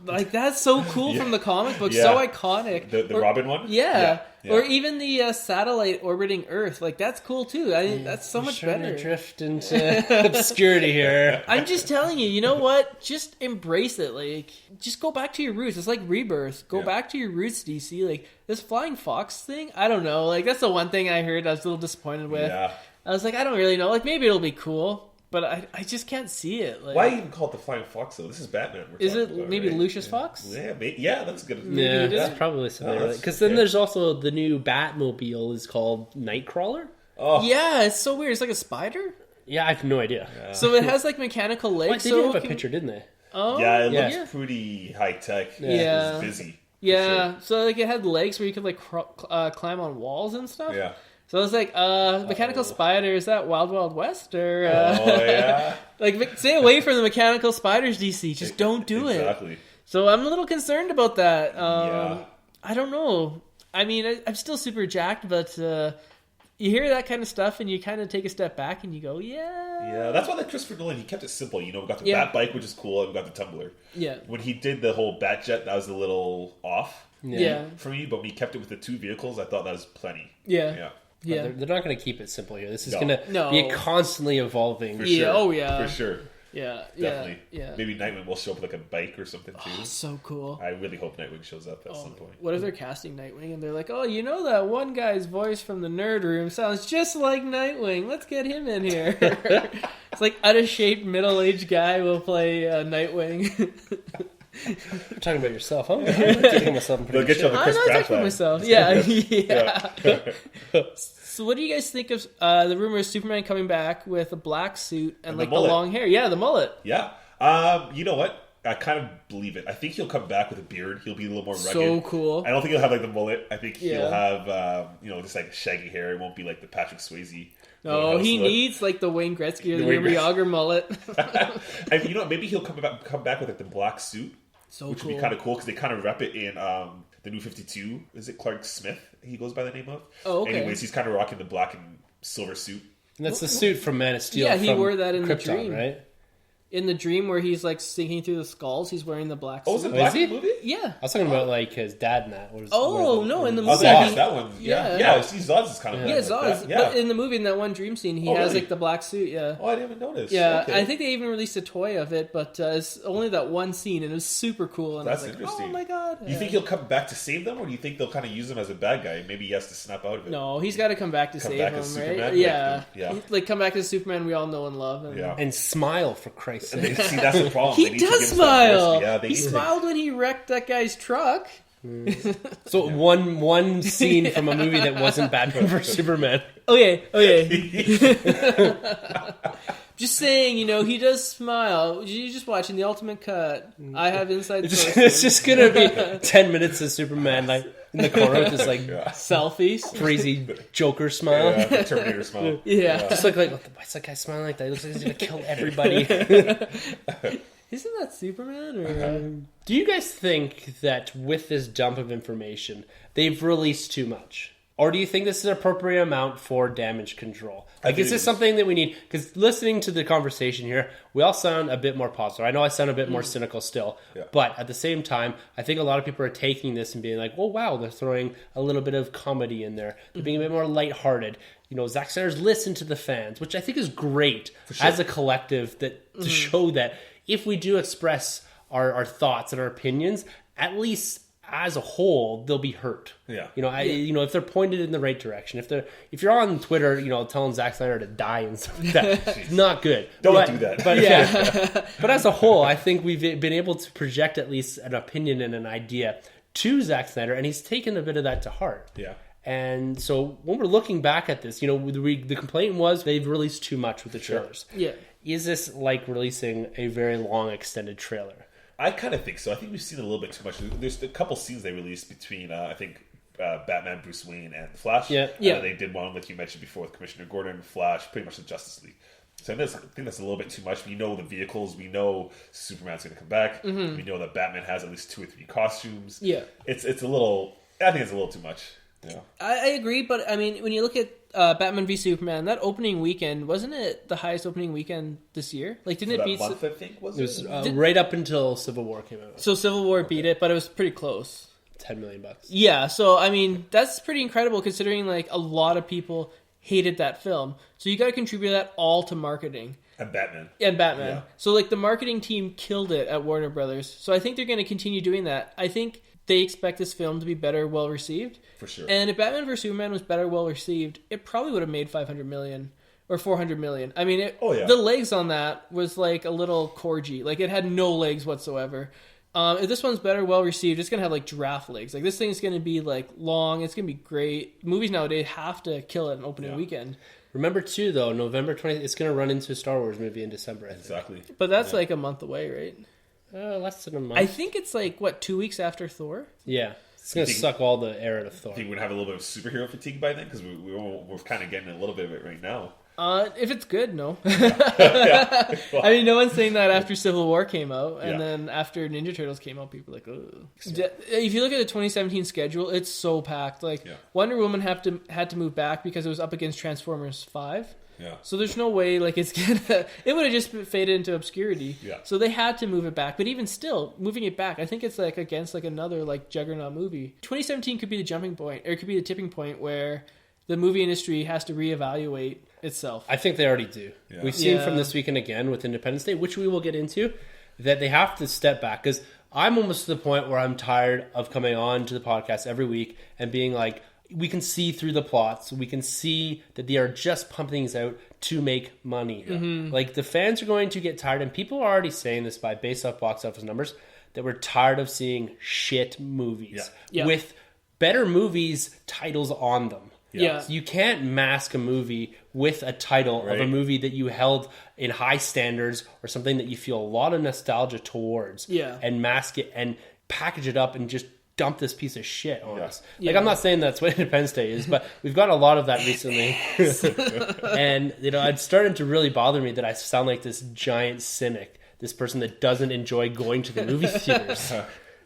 Like, that's so cool from the comic book. Yeah. So iconic. the Robin one, Yeah. Yeah. Or even the satellite orbiting Earth. Like, that's cool, too. I mean, that's so much Trying better. to drift into obscurity here. I'm just telling you know what? Just embrace it. Like, just go back to your roots. It's like Rebirth. Go back to your roots, DC. Like, this Flying Fox thing, I don't know. Like, that's the one thing I heard I was a little disappointed with. Yeah. I was like, I don't really know. Like, maybe it'll be cool. But I just can't see it. Like, Why even call it the Flying Fox though? This is Batman. is it about, maybe right? Lucius Fox? Yeah, yeah, that's good. Yeah, it is. that's probably something. No, Because then there's also the new Batmobile is called Nightcrawler. Oh, Yeah, it's so weird. It's like a spider. Yeah, I have no idea. So it has like mechanical legs. Like, they so did have a can- picture, didn't they? Oh, yeah, it Yeah. looks pretty high tech. Yeah. It's busy. for Yeah. So like it had legs where you could like climb on walls and stuff. sure. Yeah. So I was like, mechanical spider, is that Wild Wild West or Oh yeah. like stay away from the mechanical spiders, DC. Just don't do it. Exactly. So I'm a little concerned about that. Yeah. I don't know. I mean, I'm still super jacked, but you hear that kind of stuff and you kind of take a step back and you go, Yeah, that's why like Christopher Nolan, he kept it simple. You know, we got the Yeah. Bat bike, which is cool, and we got the tumbler. Yeah. When he did the whole Batjet, that was a little off Yeah. for me, but when he kept it with the two vehicles, I thought that was plenty. Yeah. Yeah. But Yeah. they're not going to keep it simple here. This is No. going to No. be a constantly evolving. For Yeah, sure. oh, yeah. For sure. Yeah. Definitely. Yeah. Maybe Nightwing will show up with like a bike or something too. Oh, so cool. I really hope Nightwing shows up at some point. What if they're casting Nightwing and they're like, oh, you know that one guy's voice from the nerd room sounds just like Nightwing. Let's get him in here. It's like out-of-shape middle-aged guy will play Nightwing. You're talking about yourself, huh? I'm taking myself in They'll pretty get you good on the I'm Chris not Pratt talking vibe. myself. Yeah. So what do you guys think of the rumor of Superman coming back with a black suit and the like the mullet. long hair? Yeah, the mullet. Yeah. You know what? I kind of believe it. I think he'll come back with a beard. He'll be a little more rugged. So cool. I don't think he'll have like the mullet. I think he'll Yeah. have just like shaggy hair. It won't be like the Patrick Swayze. No, Roadhouse he look. needs like the Wayne Gretzky or the Wayne Yuri Yager mullet. And you know what? Maybe he'll come back with like the black suit, So which cool. would be kind of cool because they kind of rep it in the New 52. Is it Clark Smith? He goes by the name of. Oh, okay. Anyways, he's kind of rocking the black and silver suit. And that's the suit from Man of Steel. Yeah, he from wore that in the Krypton, dream. right? In the dream where he's like sinking through the skulls, he's wearing the black suit. Oh, is it Oh, black is he? in the movie? Yeah. I was talking about like his dad in that. Oh, no, in the Oh, movie. Zod, that one. Yeah. Yeah. See, Zod's is kind of Yeah, like Zod. that. Yeah. But in the movie, in that one dream scene, he Oh, has really? like the black suit. Yeah. Oh, I didn't even notice. Yeah, Okay. I think they even released a toy of it, but it's only that one scene, and it was super cool. And That's I was like, interesting. oh my god! You think he'll come back to save them, or do you think they'll kind of use him as a bad guy? Maybe he has to snap out of it. No, he's got to come back to Come save back him, as right? Superman, Yeah, yeah. Like come back as Superman we all know and love. And Yeah. And smile, for Christ's And sake. see, that's the problem. He They need to does give him some smile. mercy. Yeah, they He need to. smiled when he wrecked that guy's truck. So one scene from a movie that wasn't Batman vs Superman. Okay. Just saying, he does smile. You just watching the Ultimate Cut. I have inside It's sources. just gonna be 10 minutes of Superman like in the corner with this like Selfies. crazy Joker smile. Yeah, the Terminator smile. Yeah. Just like why's that guy smiling like that? He looks like he's gonna kill everybody. Isn't that Superman? Or Do you guys think that with this dump of information, they've released too much? Or do you think this is an appropriate amount for damage control? Like, is this something that we need? Because listening to the conversation here, we all sound a bit more positive. I know I sound a bit more cynical still. Yeah. But at the same time, I think a lot of people are taking this and being like, oh, wow, they're throwing a little bit of comedy in there. They're being a bit more lighthearted. You know, Zack Snyder's listened to the fans, which I think is great as a collective to show that if we do express our thoughts and our opinions, at least as a whole, they'll be hurt. Yeah. You know, if they're pointed in the right direction. If you're on Twitter, you know, telling Zack Snyder to die and stuff like that, it's not good. Don't do that. But but as a whole, I think we've been able to project at least an opinion and an idea to Zack Snyder, and he's taken a bit of that to heart. Yeah. And so when we're looking back at this, you know, the complaint was they've released too much with the trailers. Yeah. Is this like releasing a very long extended trailer? I kind of think so. I think we've seen a little bit too much. There's a couple scenes they released between, I think, Batman, Bruce Wayne, and The Flash. Yeah. And they did one, like you mentioned before, with Commissioner Gordon, Flash, pretty much the Justice League. So I think that's a little bit too much. We know the vehicles. We know Superman's going to come back. Mm-hmm. We know that Batman has at least 2 or 3 costumes. Yeah. It's a little... I think it's a little too much. Yeah. I agree, but I mean, when you look at Batman v Superman, that opening weekend, wasn't it the highest opening weekend this year? Like, didn't it beat... month, I think, was it? It was right up until Civil War came out. So Civil War beat it, but it was pretty close. $10 million. Yeah, so I mean, that's pretty incredible considering like a lot of people hated that film. So you got to contribute that all to marketing. And Batman. Yeah. So like the marketing team killed it at Warner Brothers. So I think they're going to continue doing that. I think they expect this film to be better, well received. For sure. And if Batman vs Superman was better, well received, it probably would have made $500 million or $400 million. I mean, the legs on that was like a little corgi. Like it had no legs whatsoever. If this one's better, well received, it's gonna have like giraffe legs. Like this thing's gonna be like long. It's gonna be great. Movies nowadays have to kill it an opening weekend. Remember too, though, November 20th. It's gonna run into a Star Wars movie in December. I think. Exactly. But that's like a month away, right? Less than a month. I think it's like 2 weeks after Thor. Yeah, it's gonna suck all the air out of Thor. I think we're gonna have a little bit of superhero fatigue by then because we're kind of getting a little bit of it right now. If it's good, no. I mean, no one's saying that after Civil War came out, and then after Ninja Turtles came out, people were like, oh. If you look at the 2017 schedule, it's so packed. Like, Wonder Woman had to move back because it was up against Transformers 5. Yeah. So there's no way, like, it would have just faded into obscurity. Yeah. So they had to move it back. But even still, moving it back, I think it's, like, against, like, another, like, juggernaut movie. 2017 could be the jumping point, or it could be the tipping point where the movie industry has to reevaluate itself. I think they already do. Yeah. We've seen from this weekend again with Independence Day, which we will get into, that they have to step back. Because I'm almost to the point where I'm tired of coming on to the podcast every week and being like, we can see through the plots. We can see that they are just pumping things out to make money. Mm-hmm. Like, the fans are going to get tired, and people are already saying this based off box office numbers, that we're tired of seeing shit movies with better movies titles on them. Yeah. So you can't mask a movie with a title of a movie that you held in high standards or something that you feel a lot of nostalgia towards and mask it and package it up and just dump this piece of shit on us. Like, I'm not saying that's what Independence Day is, but we've got a lot of that recently. And, you know, it's starting to really bother me that I sound like this giant cynic, this person that doesn't enjoy going to the movie theaters.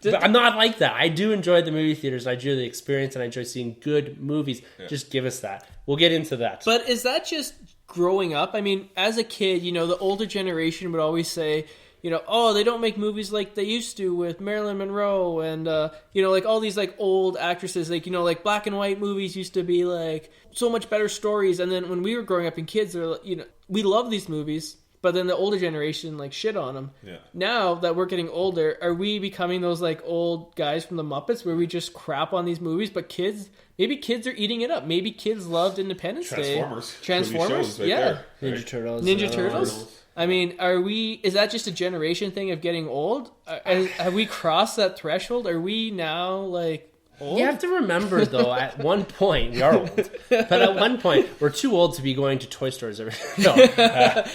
But I'm not like that. I do enjoy the movie theaters. I enjoy the experience, and I enjoy seeing good movies. Yeah. Just give us that. We'll get into that. But is that just growing up? I mean, as a kid, you know, the older generation would always say, you know, oh, they don't make movies like they used to with Marilyn Monroe and, you know, like all these like old actresses, like, you know, like black and white movies used to be like so much better stories. And then when we were growing up in kids, they're, you know, we love these movies. But then the older generation, like, shit on them. Yeah. Now that we're getting older, are we becoming those, like, old guys from the Muppets where we just crap on these movies? But maybe kids are eating it up. Maybe kids loved Independence Day. Transformers? Right there. Ninja Turtles. Ninja Turtles? I mean, is that just a generation thing of getting old? Have we crossed that threshold? Are we now, like... old? You have to remember, though, at one point, we are old. But at one point, we're too old to be going to toy stores every... No.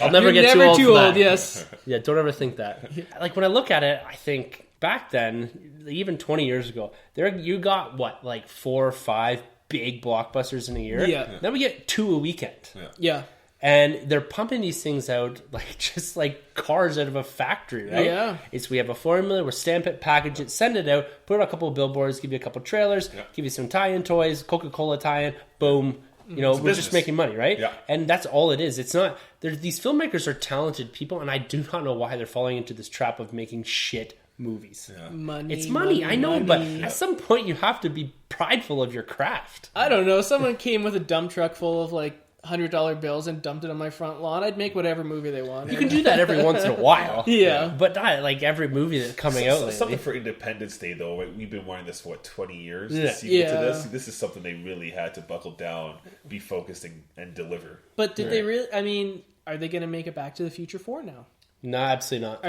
I'll never get too old for that. Yes. Yeah, don't ever think that. Like, when I look at it, I think back then, even 20 years ago, you got, what, like 4 or 5 big blockbusters in a year? Yeah. Then we get 2 a weekend. Yeah. And they're pumping these things out just like cars out of a factory, right? Yeah. We have a formula, we stamp it, package it, send it out, put out a couple of billboards, give you a couple of trailers, give you some tie-in toys, Coca-Cola tie-in, boom. We're just making money, right? Yeah. And that's all it is. It's not... These filmmakers are talented people, and I do not know why they're falling into this trap of making shit movies. Yeah. Money. It's money, I know, but at some point you have to be prideful of your craft. I don't know. Someone came with a dump truck full of like $100 bills and dumped it on my front lawn. I'd make whatever movie they want. You can do that every once in a while. Yeah. But not like every movie that's coming out lately. Something for Independence Day, though. We've been wanting this for, 20 years to see to this. This is something they really had to buckle down, be focused, and deliver. But did they really... I mean, are they going to make a Back to the Future 4 now? No, absolutely not.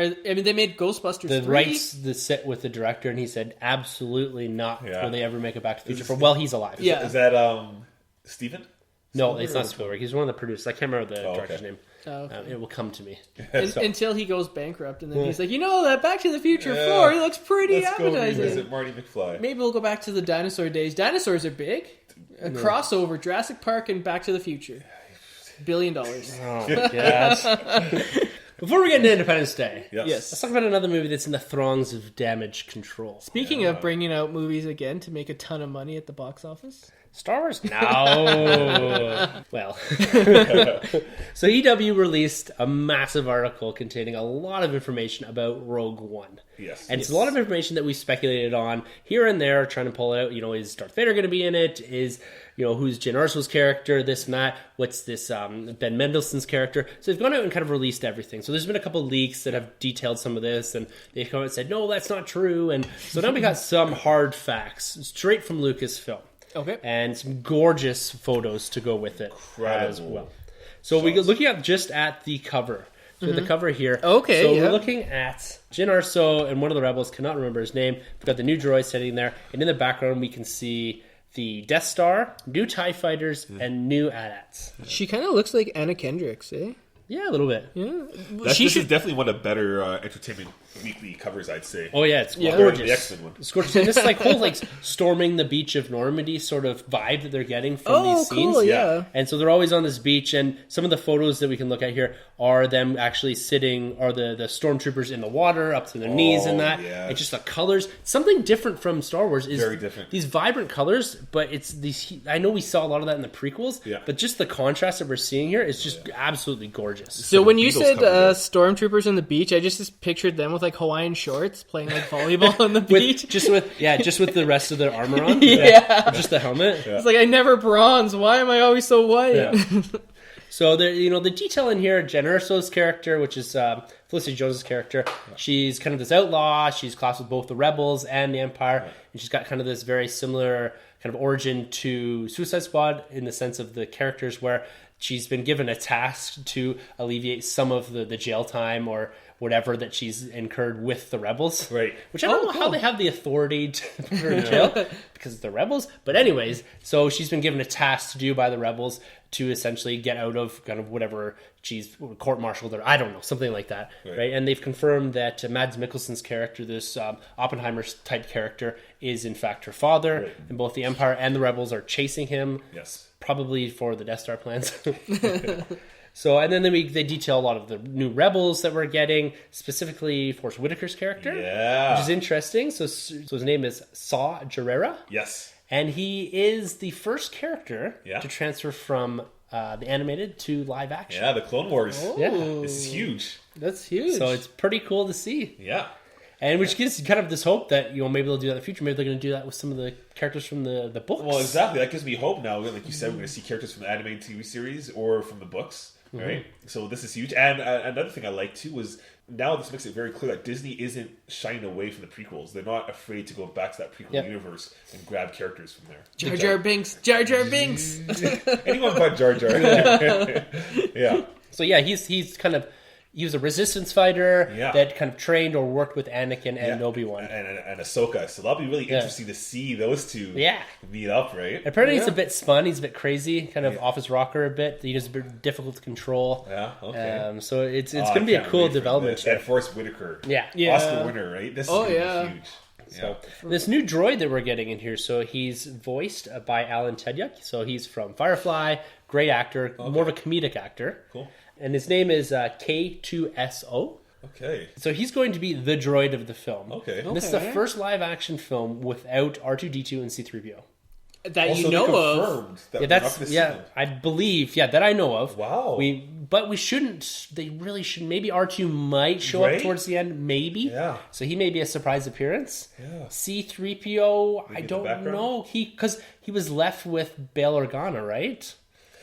They made Ghostbusters 3. The rights that sit with the director, and he said absolutely not will they ever make a Back to the Future 4 while he's alive. Is that Steven? No, it's not Spielberg. He's one of the producers. I can't remember the director's name. Oh, okay. It will come to me. Until he goes bankrupt, and then he's like, that Back to the Future 4 looks pretty appetizing. Let's go revisit Marty McFly. Maybe we'll go back to the dinosaur days. Dinosaurs are big. A crossover, Jurassic Park and Back to the Future. $1 billion. Oh, yes. Before we get into Independence Day, yes, let's talk about another movie that's in the throngs of Damage Control. Speaking of bringing out movies again to make a ton of money at the box office. Star Wars? No. Well. So EW released a massive article containing a lot of information about Rogue One. Yes. And it's a lot of information that we speculated on here and there, trying to pull out, is Darth Vader going to be in it? Is, who's Jyn Erso's character, this and that? What's this Ben Mendelsohn's character? So they've gone out and kind of released everything. So there's been a couple leaks that have detailed some of this, and they've come out and said, no, that's not true. And so now we got some hard facts straight from Lucasfilm. Okay. And some gorgeous photos to go with it as well. So we're looking just at the cover. So the cover here. Okay, So we're looking at Jyn Erso and one of the rebels, cannot remember his name. We've got the new droid sitting there. And in the background, we can see the Death Star, new TIE fighters, and new AT-ATs. She kind of looks like Anna Kendricks, eh? Yeah, a little bit. Yeah. This is definitely one of the better Entertainment Weekly covers, I'd say. Oh, yeah, it's gorgeous. The X-Men one. It's gorgeous. And this whole storming the beach of Normandy sort of vibe that they're getting from these scenes. Cool, yeah. And so they're always on this beach, and some of the photos that we can look at here are them actually sitting, or the stormtroopers in the water, up to their knees and that. Yeah. And just the colors. Something different from Star Wars is very different. These vibrant colors, but it's these. I know we saw a lot of that in the prequels, but just the contrast that we're seeing here is just absolutely gorgeous. So when you said stormtroopers on the beach, I just pictured them with Hawaiian shorts playing volleyball on the beach. just with the rest of their armor on. Just the helmet. It's like, I never bronze. Why am I always so white? Yeah. So the detail in here, Jyn Erso's character, which is Felicity Jones's character, she's kind of this outlaw. She's classed with both the Rebels and the Empire, and she's got kind of this very similar kind of origin to Suicide Squad in the sense of the characters where she's been given a task to alleviate some of the jail time or whatever that she's incurred with the Rebels. Right. Which I don't know how they have the authority to put her in jail because it's the Rebels. But anyways, so she's been given a task to do by the Rebels to essentially get out of kind of whatever she's court-martialed or I don't know, something like that. Right? And they've confirmed that Mads Mikkelsen's character, this Oppenheimer-type character, is in fact her father. Right. And both the Empire and the Rebels are chasing him. Yes. Probably for the Death Star plans. So, and then they detail a lot of the new Rebels that we're getting, specifically Forrest Whitaker's character. Yeah. Which is interesting. So his name is Saw Gerrera. Yes. And he is the first character to transfer from the animated to live action. Yeah, the Clone Wars. Oh. Yeah. This is huge. That's huge. So it's pretty cool to see. Yeah. And which gives kind of this hope that, maybe they'll do that in the future. Maybe they're going to do that with some of the characters from the books. Well, exactly. That gives me hope now. Like you said, we're going to see characters from the animated TV series or from the books. Right? So this is huge. And another thing I like, too, was now this makes it very clear that Disney isn't shying away from the prequels. They're not afraid to go back to that prequel universe and grab characters from there. Jar Jar Binks. Jar Jar Binks. Anyone but Jar Jar. Yeah. So, yeah, he's kind of... He was a resistance fighter that kind of trained or worked with Anakin and Obi-Wan. And Ahsoka. So that'll be really interesting to see those two meet up, right? Apparently he's a bit spun. He's a bit crazy, kind of off his rocker a bit. He's a bit difficult to control. Yeah, okay. So it's going to be a cool development. And Forrest Whitaker. Yeah. Oscar winner, right? This is going to be huge. So this new droid that we're getting in here, so he's voiced by Alan Tudyk. So he's from Firefly, Great actor, more of a comedic actor. Cool. And his name is K2SO. Okay. So he's going to be the droid of the film. Okay. And this is the first live action film without R2-D2 and C-3PO. That also, you know of. I believe, that I know of. Wow. But we shouldn't, they really should, maybe R2 might show up towards the end, maybe. Yeah. So he may be a surprise appearance. Yeah. C-3PO, I don't know. Because he was left with Bail Organa, right?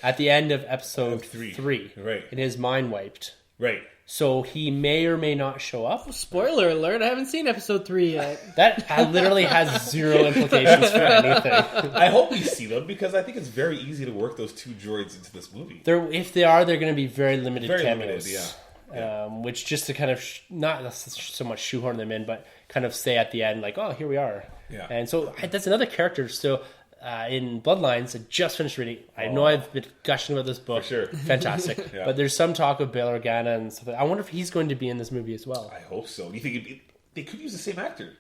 At the end of episode 3. Right. And his mind wiped. Right. So he may or may not show up. Spoiler alert, I haven't seen episode 3 yet. That literally has zero implications for anything. I hope we see them because I think it's very easy to work those two droids into this movie. If they are, they're going to be very limited cameos. Limited, yeah. Which just to kind of, not so much shoehorn them in, but kind of say at the end, like, oh, here we are. Yeah. And so that's another character. So in Bloodlines, I just finished reading. I know I've been gushing about this book. For sure. Fantastic. Yeah. But there's some talk of Bail Organa and stuff. I wonder if he's going to be in this movie as well. I hope so. You think they could use the same actor?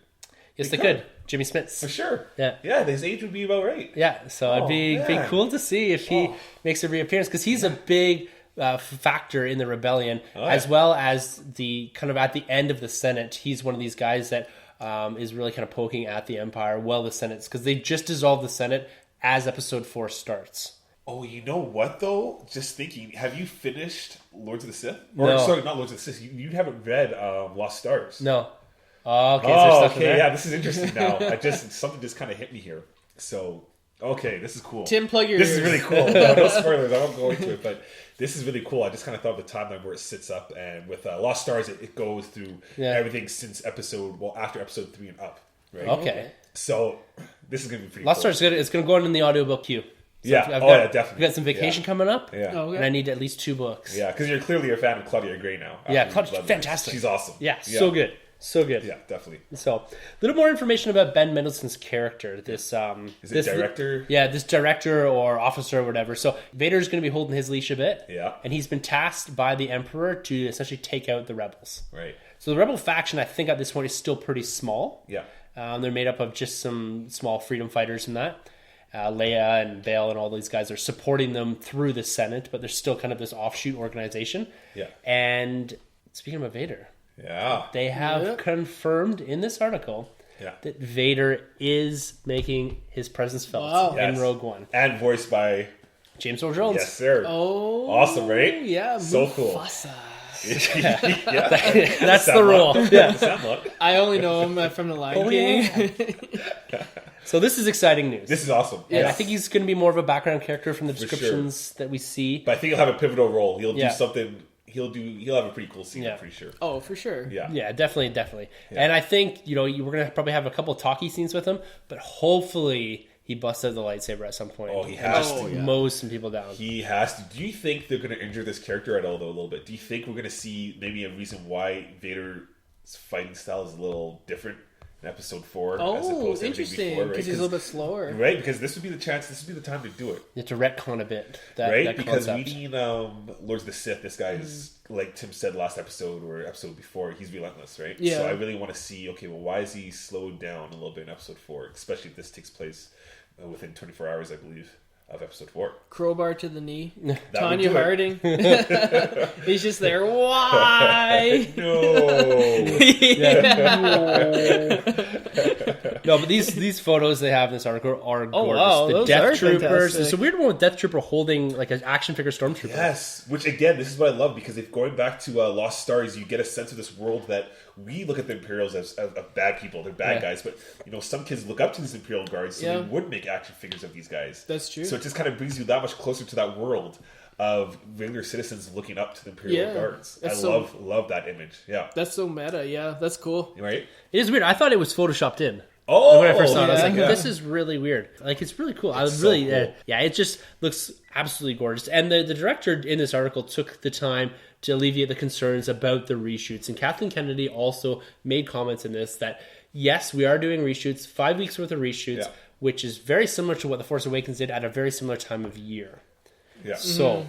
Yes, they could. Jimmy Smits. For sure. Yeah. Yeah, his age would be about right. Yeah, so it'd be cool to see if he makes a reappearance, because he's a big factor in the rebellion, as well as the kind of at the end of the Senate. He's one of these guys that is really kind of poking at the Empire while the Senate's, because they just dissolved the Senate as episode 4 starts. Oh, you know what though? Just thinking, have you finished Lords of the Sith? No. Sorry, not Lords of the Sith. You haven't read Lost Stars. No. Oh, okay. Okay. Yeah, this is interesting now. Something just kind of hit me here. So, okay, this is cool. Tim, plug your This ears. is really cool. No spoilers. I won't go into it, but this is really cool. I just kind of thought of the timeline where it sits up, and with Lost Stars, it goes through everything since after episode 3 and up. Right? Okay. So this is going to be pretty Lost cool. Stars is good. It's going to go in the audiobook queue. So definitely. I've got some vacation coming up, and I need at least 2 books. Yeah, because you're clearly a fan of Claudia Gray now. Yeah, Claudia's fantastic. She's awesome. Yeah, so good. So good. Yeah, definitely. So, a little more information about Ben Mendelsohn's character. This is it director? This director or officer or whatever. So, Vader's going to be holding his leash a bit. Yeah. And he's been tasked by the Emperor to essentially take out the rebels. Right. So, the rebel faction, I think at this point, is still pretty small. Yeah. They're made up of just some small freedom fighters and that. Leia and Bail and all these guys are supporting them through the Senate, but they're still kind of this offshoot organization. Yeah. And speaking of Vader, they have confirmed in this article that Vader is making his presence felt in Rogue One. And voiced by James Earl Jones. Yes, sir. Oh. Awesome, right? Yeah. So cool. That's the rule. Yeah. I only know him from The Lion King. So this is exciting news. This is awesome. And I think he's going to be more of a background character from the descriptions that we see. But I think he'll have a pivotal role. He'll do something. He'll have a pretty cool scene. I'm pretty sure. Oh, for sure. Yeah, definitely. Yeah. And I think we're going to probably have a couple talkie scenes with him, but hopefully he busts out the lightsaber at some point. Oh, he has to mow some people down. He has to. Do you think they're going to injure this character at all, though? A little bit. Do you think we're going to see maybe a reason why Vader's fighting style is a little different in Episode 4? as opposed to interesting. Because he's a little bit slower, right? Because this would be the chance. This would be the time to do it. You have to retcon a bit, right? Because reading Lords of the Sith, this guy is, like Tim said last episode or episode before, he's relentless, right? Yeah. So I really want to see, okay, well, why is he slowed down a little bit in Episode 4, especially if this takes place within 24 hours, I believe, of Episode 4. Crowbar to the knee. Tanya Harding. He's just there. Why? No, but these photos they have in this article are gorgeous. Wow, the Death Troopers. Fantastic. It's a weird one with Death Trooper holding like an action figure stormtrooper. Yes, which again, this is what I love, because if going back to Lost Stars, you get a sense of this world that we look at the Imperials as bad people. They're bad guys, but some kids look up to these Imperial guards, so they would make action figures of these guys. That's true. So it just kind of brings you that much closer to that world of regular citizens looking up to the Imperial guards. I love that image. Yeah, that's so meta. Yeah, that's cool. Right? It is weird. I thought it was photoshopped in. Oh, when I first saw it, I was like, this is really weird. Like, it's really cool. Cool. It just looks absolutely gorgeous. And the director in this article took the time to alleviate the concerns about the reshoots. And Kathleen Kennedy also made comments in this that, yes, we are doing reshoots, 5 weeks worth of reshoots, which is very similar to what The Force Awakens did at a very similar time of year. Yeah. So,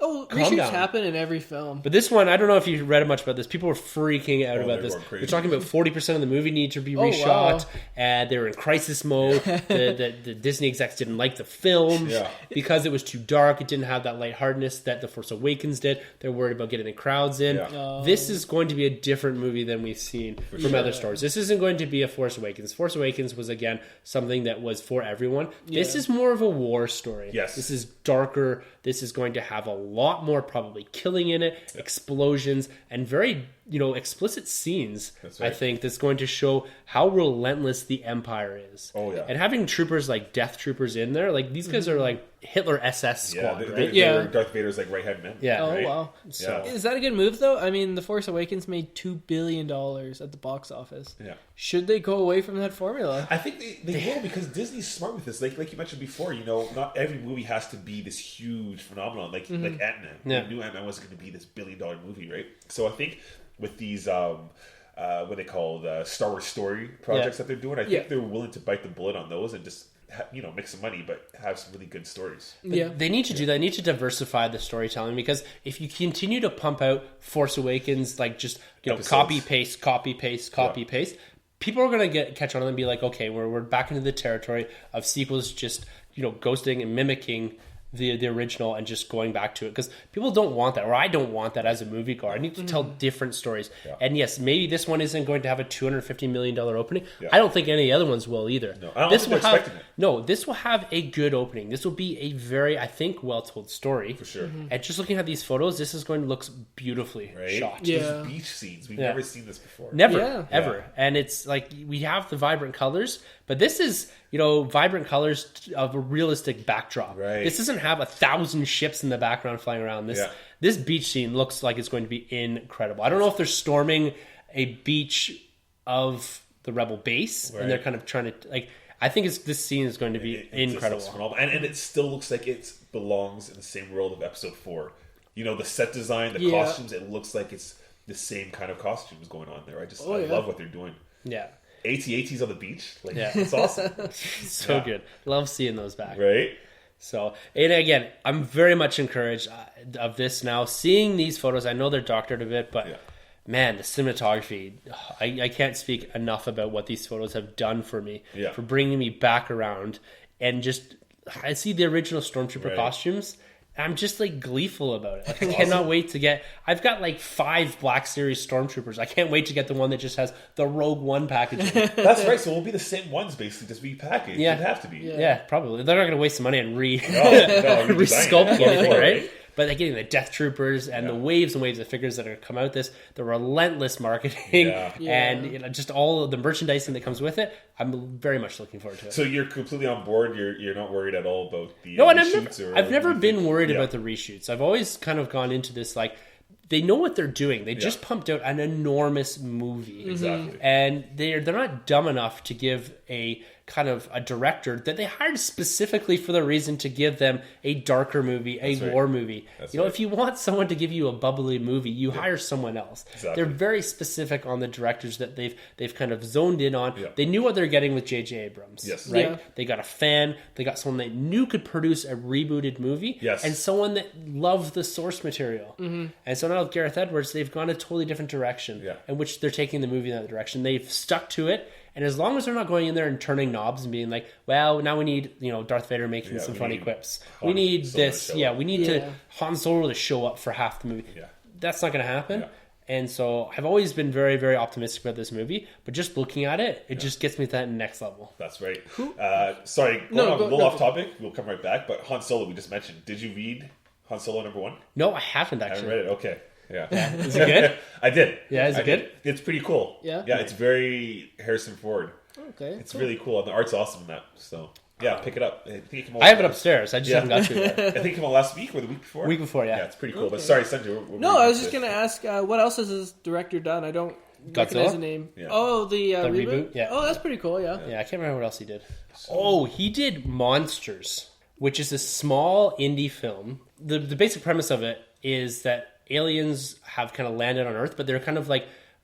Oh, reshoots happen in every film. But this one, I don't know if you read much about this. People were freaking out about this. They're talking about 40% of the movie needs to be reshot. Wow. And they were in crisis mode. the Disney execs didn't like the film because it was too dark. It didn't have that lightheartedness that The Force Awakens did. They're worried about getting the crowds in. Yeah. This is going to be a different movie than we've seen from other stories. This isn't going to be a Force Awakens. Force Awakens was, again, something that was for everyone. Yeah. This is more of a war story. Yes. This is darker. This is going to have a lot more probably killing in it, explosions, and very explicit scenes. Right. I think that's going to show how relentless the Empire is. Oh yeah, and having troopers like Death Troopers in there, like these guys are like Hitler SS squad, right? They're Darth Vader's like right hand men. Yeah. Oh right? wow. So, is that a good move though? I mean, The Force Awakens made $2 billion at the box office. Yeah. Should they go away from that formula? I think they will, because Disney's smart with this. Like you mentioned before, not every movie has to be this huge phenomenon. Like Ant-Man. Yeah. We knew Ant-Man wasn't going to be this $1 billion movie, right? So I think with these what they call the Star Wars story projects that they're doing, I think they're willing to bite the bullet on those and just make some money, but have some really good stories. They need to do that. They need to diversify the storytelling, because if you continue to pump out Force Awakens, like just copy paste, people are going to catch on and be like, okay, we're back into the territory of sequels just ghosting and mimicking the original and just going back to it, because people don't want that, or I don't want that as a moviegoer. I need to tell different stories. And yes, maybe this one isn't going to have a $250 million opening. I don't think any of the other ones will either. No, I don't think they're expecting it. No, this will have a good opening. This will be a very, I think, well-told story. For sure. And just looking at these photos, this is going to look beautifully shot. These beach scenes, we've never seen this before. Never, ever. And it's like, we have the vibrant colors, but this is, vibrant colors of a realistic backdrop. Right. This doesn't have 1,000 ships in the background flying around. This beach scene looks like it's going to be incredible. I don't know if they're storming a beach of the Rebel base, and they're kind of trying to, I think this scene is going to be incredible. And it still looks like it belongs in the same world of Episode 4. The set design, the costumes, it looks like it's the same kind of costumes going on there. I love what they're doing. Yeah. AT-ATs on the beach. It's awesome. So good. Love seeing those back. Right? So, and again, I'm very much encouraged of this now. Seeing these photos, I know they're doctored a bit, but man, the cinematography, I can't speak enough about what these photos have done for me, for bringing me back around. And just, I see the original Stormtrooper costumes, I'm just gleeful about it. I cannot wait to get. I've got 5 Black Series Stormtroopers. I can't wait to get the one that just has the Rogue One packaging. That's right. So we'll be the same ones basically, just repackaged. Yeah, it'd have to be. Yeah, probably. They're not going to waste some money on resculpting anything, right? But they're getting the Death Troopers and the waves and waves of figures that are come out. The relentless marketing and just all of the merchandising that comes with it. I'm very much looking forward to it. So you're completely on board. You're not worried at all about the reshoots? I've never been worried about the reshoots. I've always kind of gone into this they know what they're doing. They just pumped out an enormous movie. Exactly. And they're not dumb enough to give a kind of a director that they hired specifically for the reason to give them a darker movie, war movie. If you want someone to give you a bubbly movie, you hire someone else. Exactly. They're very specific on the directors that they've kind of zoned in on. They knew what they're getting with J.J. Abrams. Yes. Right? Yeah. They got a fan. They got someone they knew could produce a rebooted movie. Yes. And someone that loved the source material. Mm-hmm. And so now with Gareth Edwards, they've gone a totally different direction in which they're taking the movie in that direction. They've stuck to it. And as long as they're not going in there and turning knobs and being like, well, now we need, Darth Vader making some funny quips. We need this. Yeah, we need to Han Solo to show up for half the movie. Yeah. That's not going to happen. Yeah. And so I've always been very, very optimistic about this movie. But just looking at it, it just gets me to that next level. That's right. Sorry, going a little off topic. We'll come right back. But Han Solo, we just mentioned. Did you read Han Solo #1? No, I haven't actually. I haven't read it. Okay. Yeah. Is it good? I did. Yeah, is it good? It's pretty cool. Yeah? Yeah, it's very Harrison Ford. Okay. It's really cool. And the art's awesome in that. So, pick it up. I have it upstairs. I just haven't got to it yet. I think it came out last week or the week before. Week before, yeah. Yeah, it's pretty cool. Okay. But sorry, Sunjay. No, I was just going to ask, what else has this director done? I don't recognize the name. Yeah. Oh, the reboot? Yeah. Oh, that's pretty cool, yeah. Yeah, I can't remember what else he did. Oh, he did Monsters, which is a small indie film. The basic premise of it is that aliens have kind of landed on Earth, but they're kind of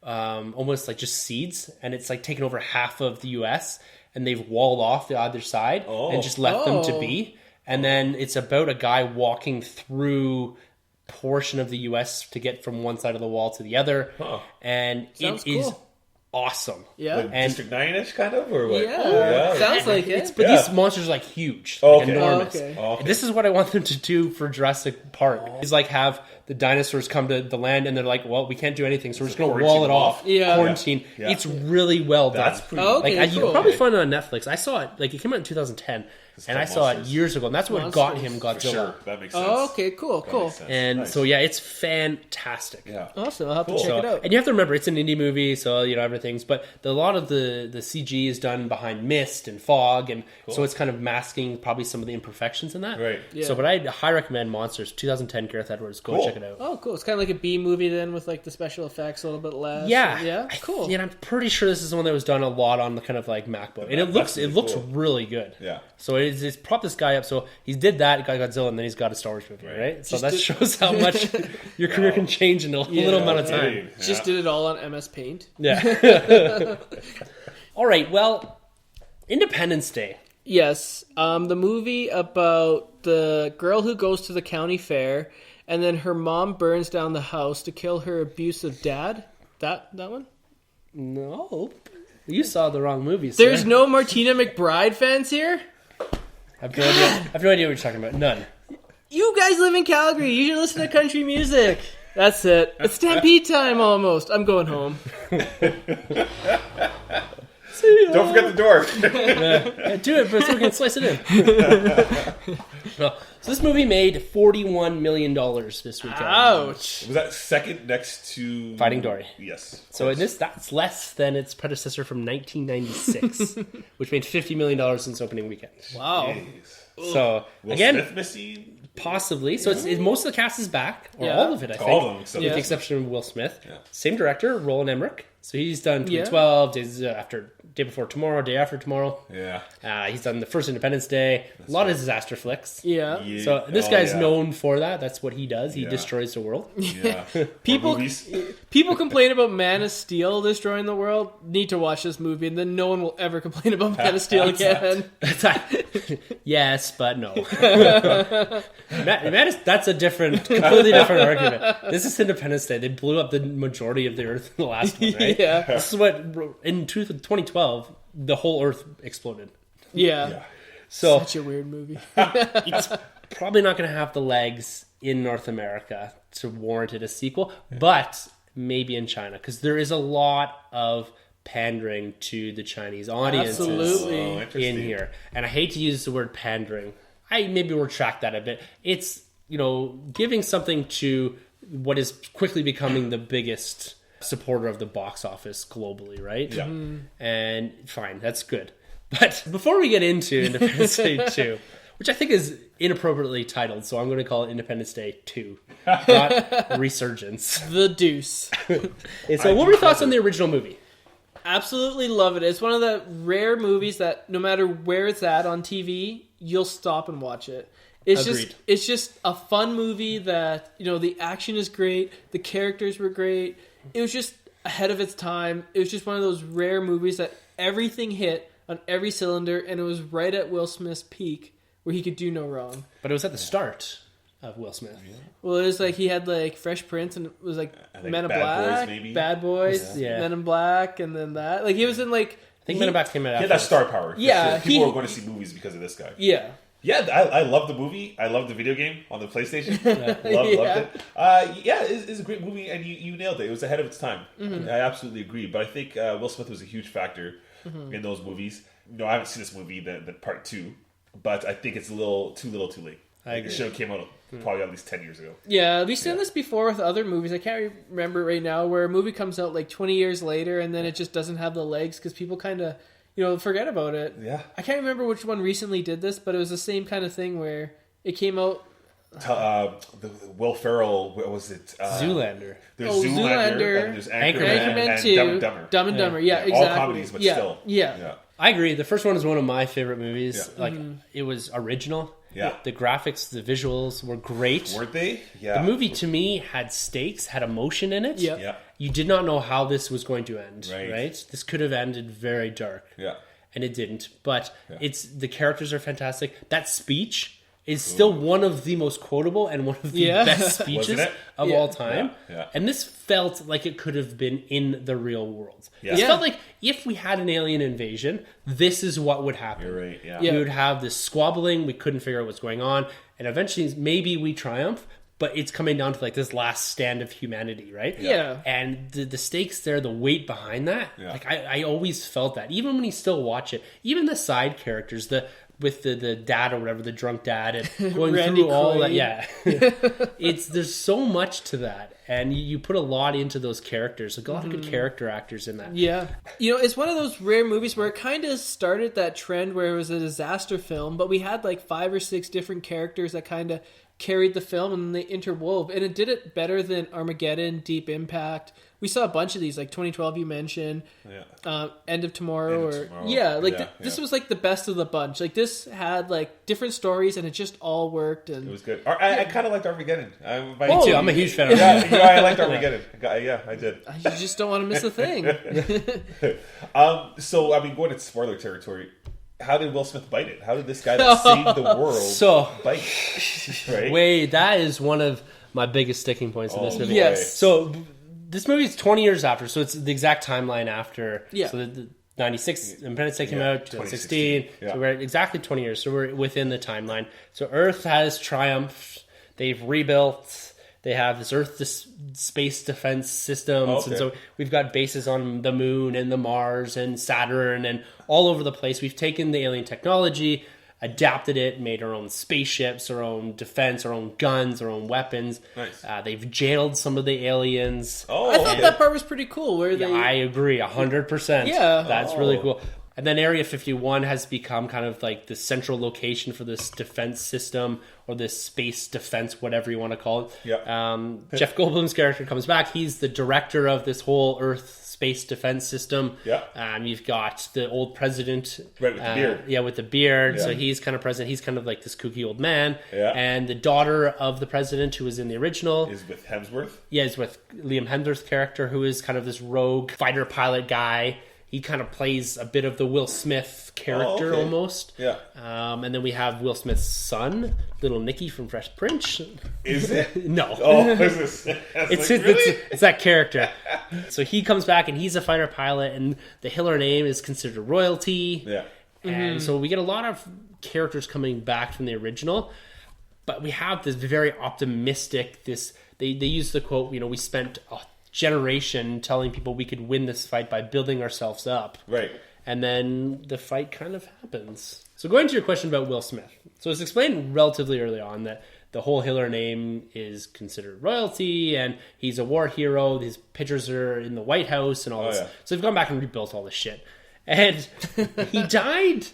almost like just seeds, and it's taken over half of the US, and they've walled off the other side and just left them to be. And then it's about a guy walking through portion of the U.S. to get from one side of the wall to the other, and Sounds it is cool. awesome. Yeah, like and District 9-ish kind of, or what? Sounds like it. But these monsters are like huge, enormous. This is what I want them to do for Jurassic Park. Is like have the dinosaurs come to the land, and they're like, well, we can't do anything, so we're just going to wall it off. Quarantine. Yeah. It's really well done. That's pretty You can probably find it on Netflix. I saw it, like, it came out in 2010, and I saw it years ago, and that's what got him Godzilla. For sure. That makes sense. Oh, okay, cool. And so, yeah, it's fantastic. Yeah. Awesome. I'll have to check it out. And you have to remember, it's an indie movie, so, everything's, but a lot of the CG is done behind mist and fog, and so it's kind of masking probably some of the imperfections in that. Right. Yeah. So, but I highly recommend Monsters, 2010, Gareth Edwards. Go check it out. Oh, cool. It's kind of like a B movie then, with like the special effects a little bit less. Yeah. Cool. I'm pretty sure this is the one that was done a lot on the kind of like MacBook. And it looks really good. Yeah. So it's prop this guy up. So he did that, got Godzilla, and then he's got a Star Wars movie, right? So that shows how much your career can change in a little amount of time. Just did it all on MS Paint. Yeah. All right, well, Independence Day. Yes. The movie about the girl who goes to the county fair, and then her mom burns down the house to kill her abusive dad. That one? No. You saw the wrong movie, sir. There's no Martina McBride fans here? I have no idea what you're talking about. None. You guys live in Calgary. You should listen to country music. That's it. It's Stampede time almost. I'm going home. Don't forget the door. Yeah, do it, but so we can slice it in. So this movie made $41 million this weekend. Ouch. Was that second next to Finding Dory? Yes. So that's less than its predecessor from 1996, which made $50 million since opening weekend. Wow. Jeez. So Will again, Smith missing? possibly. So it's most of the cast is back, or all of it, I think, all of them, with the exception of Will Smith. Yeah. Same director, Roland Emmerich. So he's done 2012, Day Before Tomorrow, Day After Tomorrow. Yeah. He's done the first Independence Day. A lot of disaster flicks. Yeah. So this guy's known for that. That's what he does. He destroys the world. Yeah. People complain about Man of Steel destroying the world. Need to watch this movie, and then no one will ever complain about Man of Steel again. Yes, but no. That's a completely different argument. This is Independence Day. They blew up the majority of the Earth in the last one, right? Yeah. This is what, in 2012, the whole Earth exploded. Yeah. So such a weird movie. It's probably not going to have the legs in North America to warrant it a sequel, but maybe in China, because there is a lot of pandering to the Chinese audiences in here. And I hate to use the word pandering. I maybe retract that a bit. It's, giving something to what is quickly becoming the biggest supporter of the box office globally, right? Yeah. And fine, that's good. But before we get into Independence Day 2, which I think is inappropriately titled, so I'm going to call it Independence Day 2, not Resurgence. The Deuce. So what were your thoughts on the original movie? Absolutely love it. It's one of the rare movies that no matter where it's at on TV, you'll stop and watch it. It's just a fun movie that, the action is great, the characters were great. It was just ahead of its time. It was just one of those rare movies that everything hit on every cylinder, and it was right at Will Smith's peak where he could do no wrong. But it was at the start of Will Smith. Yeah. Well, it was like he had like Fresh Prince, and it was like Men in Black, Bad Boys, Men in Black, and then that. Like he was in like I think Men in Black came out. He had that star power. Yeah, people are going to see movies because of this guy. Yeah. Yeah, I love the movie. I love the video game on the PlayStation. Loved it. It's a great movie, and you nailed it. It was ahead of its time. Mm-hmm. I absolutely agree. But I think Will Smith was a huge factor in those movies. I haven't seen this movie, the part 2, but I think it's a little too late. I agree. It should have came out probably at least 10 years ago. Yeah, we've seen this before with other movies. I can't remember right now where a movie comes out like 20 years later, and then it just doesn't have the legs because people kind of forget about it. Yeah. I can't remember which one recently did this, but it was the same kind of thing where it came out. The Will Ferrell, what was it? Zoolander. There's Zoolander, and there's Anchorman 2, and Dumb and Dumber. Dumb and Dumber, yeah, exactly. All comedies, but still. Yeah. I agree. The first one is one of my favorite movies. Yeah. It was original. Yeah. The graphics, the visuals were great. Weren't they? Yeah. The movie, to me, had stakes, had emotion in it. Yeah. You did not know how this was going to end, right? This could have ended very dark. Yeah. And it didn't. But the characters are fantastic. That speech is still one of the most quotable and one of the best speeches of all time. And this felt like it could have been in the real world. It felt like if we had an alien invasion, this is what would happen. You're right, We would have this squabbling, we couldn't figure out what's going on, and eventually maybe we triumph, but it's coming down to like this last stand of humanity, right? And the stakes there, the weight behind that, like I always felt that. Even when you still watch it, even the side characters, with the dad or whatever, the drunk dad, and going through all that, there's so much to that, and you put a lot into those characters, like a lot of good character actors in that. It's one of those rare movies where it kind of started that trend where it was a disaster film, but we had like 5 or 6 different characters that kind of carried the film and they interwove, and it did it better than Armageddon, Deep Impact. We saw a bunch of these, like 2012 you mentioned, End of Tomorrow, this was like the best of the bunch. Like this had like different stories and it just all worked. And it was good. I kind of liked Armageddon. Me too. I'm a huge fan of it. I liked Armageddon. I did. You just don't want to miss a thing. So I mean, going into spoiler territory, how did Will Smith bite it? How did this guy that saved the world bite it? Right? Wait, that is one of my biggest sticking points in this movie. Yes. So this movie is 20 years after, so it's the exact timeline after. So the 96, Independence Day came out, 2016. So we're at exactly 20 years, so we're within the timeline. So Earth has triumphed. They've rebuilt. They have this space defense systems, and so we've got bases on the moon and the Mars and Saturn and all over the place. We've taken the alien technology, adapted it, made our own spaceships, our own defense, our own guns, our own weapons. Nice. They've jailed some of the aliens. I thought that part was pretty cool. I agree, 100%. That's really cool. And then Area 51 has become kind of like the central location for this defense system or this space defense, whatever you want to call it. Jeff Goldblum's character comes back. He's the director of this whole Earth space defense system. You've got the old president. Right, with the beard. With the beard. So he's kind of president. He's kind of like this kooky old man. And the daughter of the president, who was in the original, is with Hemsworth. Is with Liam Hemsworth's character, who is kind of this rogue fighter pilot guy. He kind of plays a bit of the Will Smith character almost. And then we have Will Smith's son, little Nicky from Fresh Prince. Is it? No. It's that character. So he comes back and he's a fighter pilot, and the Hiller name is considered royalty. And so we get a lot of characters coming back from the original, but we have this very optimistic, they use the quote, we spent generation telling people we could win this fight by building ourselves up. And then the fight kind of happens. So going to your question about Will Smith. So it's explained relatively early on that the whole Hiller name is considered royalty and he's a war hero. His pictures are in the White House and all this. So they've gone back and rebuilt all this shit. And he died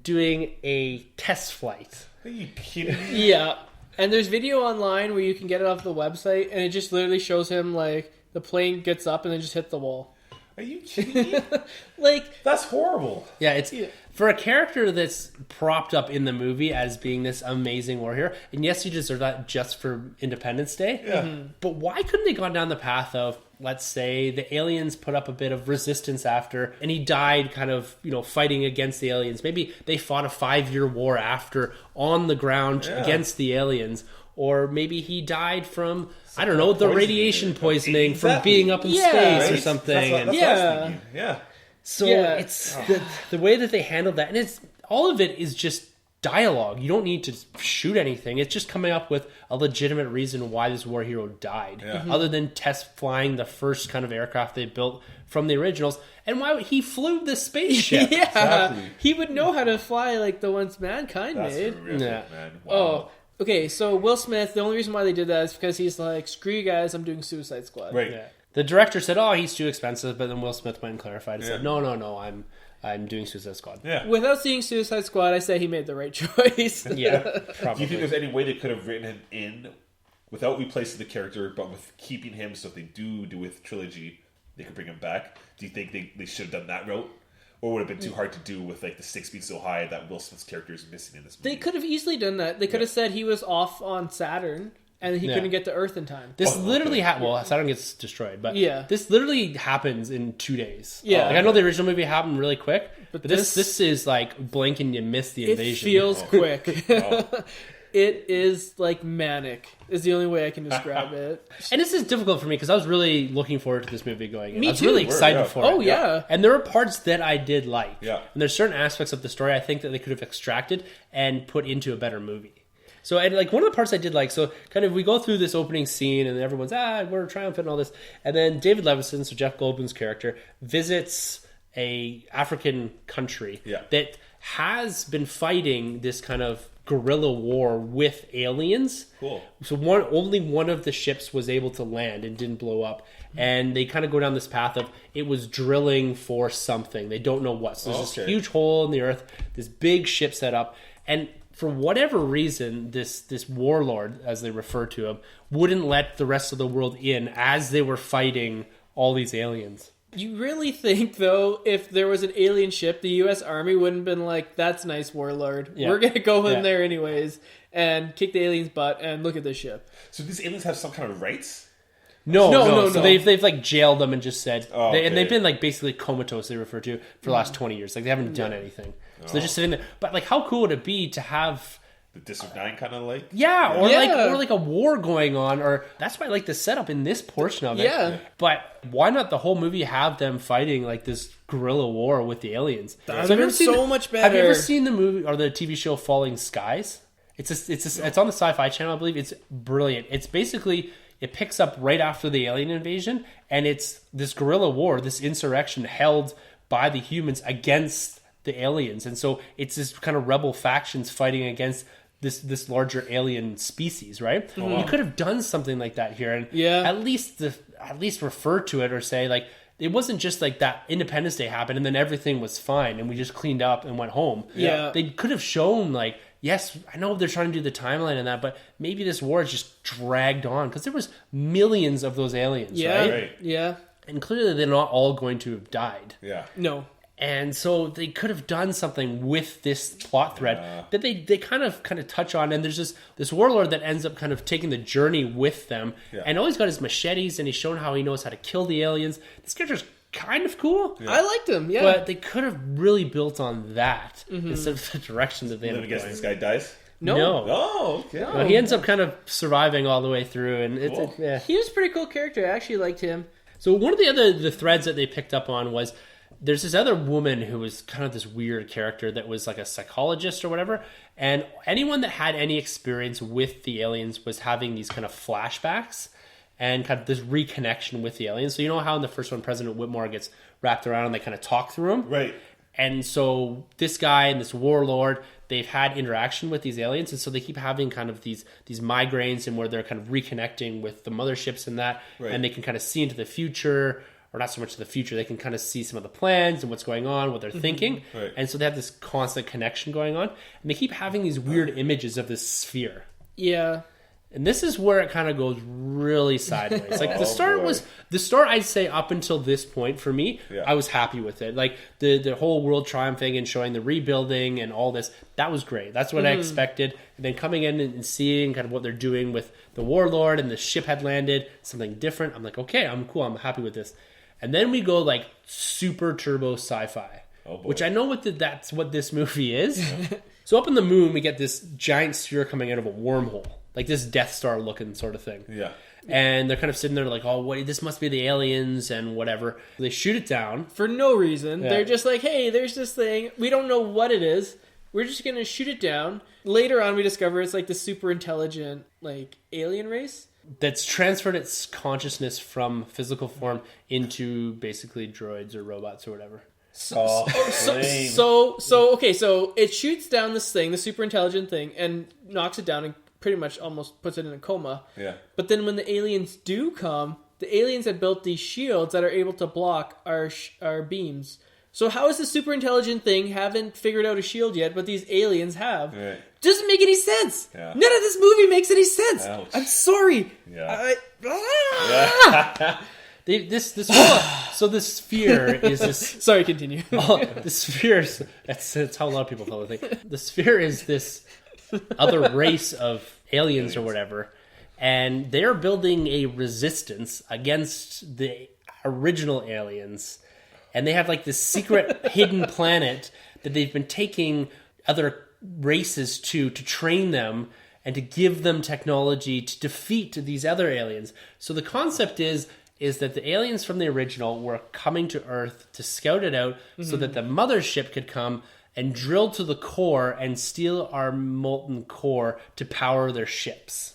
doing a test flight. Are you kidding me? And there's video online where you can get it off the website and it just literally shows him like the plane gets up and then just hit the wall. Are you kidding me? That's horrible. It's for a character that's propped up in the movie as being this amazing war hero, and yes, you deserve that just for Independence Day. But why couldn't they gone down the path of, let's say, the aliens put up a bit of resistance after, and he died kind of, fighting against the aliens. Maybe they fought a 5-year war after on the ground against the aliens. Or maybe he died from, I don't know, the radiation poisoning from being up in space or something. So it's the way that they handled that. And all of it is just dialogue. You don't need to shoot anything. It's just coming up with a legitimate reason why this war hero died. Other than test flying the first kind of aircraft they built from the originals. And why he flew the spaceship. Exactly. He would know how to fly like the ones mankind made. Horrific, man. Wow. Okay, so Will Smith, the only reason why they did that is because he's like, screw you guys, I'm doing Suicide Squad. The director said, he's too expensive, but then Will Smith went and clarified and said, no, I'm doing Suicide Squad. Without seeing Suicide Squad, I say he made the right choice. Probably. Do you think there's any way they could have written him in without replacing the character, but with keeping him, so if they do with Trilogy, they could bring him back? Do you think they should have done that route? Or would it have been too hard to do with like the stakes being so high that Will Smith's character is missing in this movie? They could have easily done that. They could have said he was off on Saturn and he couldn't get to Earth in time. This literally Saturn gets destroyed, but this literally happens in 2 days. I know the original movie happened really quick, but this is like blink and you miss the invasion. It feels quick. it is like manic. Is the only way I can describe it. And this is difficult for me because I was really looking forward to this movie going in. Me I was too. really excited for it. Oh, yeah. And there were parts that I did like. Yeah. And there's certain aspects of the story I think that they could have extracted and put into a better movie. So, and like one of the parts I did like, so kind of we go through this opening scene and everyone's, we're triumphant and all this. And then David Levison, so Jeff Goldblum's character, visits a African country that has been fighting this kind of guerrilla war with aliens. Cool. So only one of the ships was able to land and didn't blow up. And they kind of go down this path of it was drilling for something. They don't know what. So there's this huge hole in the earth, this big ship set up. And for whatever reason, this warlord, as they refer to him, wouldn't let the rest of the world in as they were fighting all these aliens. You really think, though, if there was an alien ship, the U.S. Army wouldn't have been like, that's nice, warlord. Yeah. We're going to go in there anyways and kick the aliens' butt and look at this ship. So these aliens have some kind of rights? No. So they've like jailed them and just said, and they've been like basically comatose, they refer to, for the last 20 years. Like they haven't done anything. So they're just sitting there. But like, how cool would it be to have the District 9 kind of like? Or like a war going on, or that's why I like the setup in this portion of it. Yeah. But why not the whole movie have them fighting like this guerrilla war with the aliens? That would have been so much better. Have you ever seen the movie or the TV show Falling Skies? It's on the Sci-Fi Channel, I believe. It's brilliant. It's basically, it picks up right after the alien invasion, and it's this guerrilla war, this insurrection held by the humans against the aliens. And so it's this kind of rebel factions fighting against this larger alien species, right? Oh, wow. You could have done something like that here, and at least refer to it or say like it wasn't just like that Independence Day happened and then everything was fine and we just cleaned up and went home. Yeah, they could have shown like, yes, I know they're trying to do the timeline and that, but maybe this war is just dragged on because there was millions of those aliens, right? Yeah, and clearly they're not all going to have died. Yeah, no. And so they could have done something with this plot thread that they kind of touch on. And there's this warlord that ends up kind of taking the journey with them. Yeah. And always got his machetes and he's shown how he knows how to kill the aliens. This character's kind of cool. Yeah. I liked him, yeah. But they could have really built on that instead of the direction that they ended up going. I guess this guy dies? No. Oh, okay. No, he ends up kind of surviving all the way through. And he was a pretty cool character. I actually liked him. So one of the threads that they picked up on was, there's this other woman who was kind of this weird character that was like a psychologist or whatever. And anyone that had any experience with the aliens was having these kind of flashbacks and kind of this reconnection with the aliens. So you know how in the first one, President Whitmore gets wrapped around and they kind of talk through him? Right. And so this guy and this warlord, they've had interaction with these aliens. And so they keep having kind of these migraines and where they're kind of reconnecting with the motherships and that. Right. And they can kind of see into the future. Or not so much to the future, they can kind of see some of the plans and what's going on, what they're thinking. Right. And so they have this constant connection going on. And they keep having these weird images of this sphere. Yeah. And this is where it kind of goes really sideways. Like the start I'd say up until this point for me, I was happy with it. Like the whole world triumphing and showing the rebuilding and all this, that was great. That's what I expected. And then coming in and seeing kind of what they're doing with the warlord and the ship had landed, something different. I'm like, okay, I'm cool. I'm happy with this. And then we go like super turbo sci-fi, which I know that's what this movie is. Yeah. So up in the moon, we get this giant sphere coming out of a wormhole, like this Death Star looking sort of thing. Yeah. And they're kind of sitting there like, oh, what? This must be the aliens and whatever. They shoot it down. For no reason. Yeah. They're just like, hey, there's this thing. We don't know what it is. We're just going to shoot it down. Later on, we discover it's like the super intelligent like alien race. That's transferred its consciousness from physical form into basically droids or robots or whatever. So it shoots down this thing, the super intelligent thing, and knocks it down and pretty much almost puts it in a coma. Yeah. But then when the aliens do come, the aliens have built these shields that are able to block our beams. So how is the super intelligent thing haven't figured out a shield yet, but these aliens have? Right. Doesn't make any sense. Yeah. None of this movie makes any sense. Ouch. I'm sorry. Yeah. So the sphere is this. Sorry, continue. The sphere is that's how a lot of people feel. The sphere is this other race of aliens or whatever, and they're building a resistance against the original aliens. And they have like this secret hidden planet that they've been taking other races to train them and to give them technology to defeat these other aliens. So the concept is that the aliens from the original were coming to Earth to scout it out so that the mothership could come and drill to the core and steal our molten core to power their ships.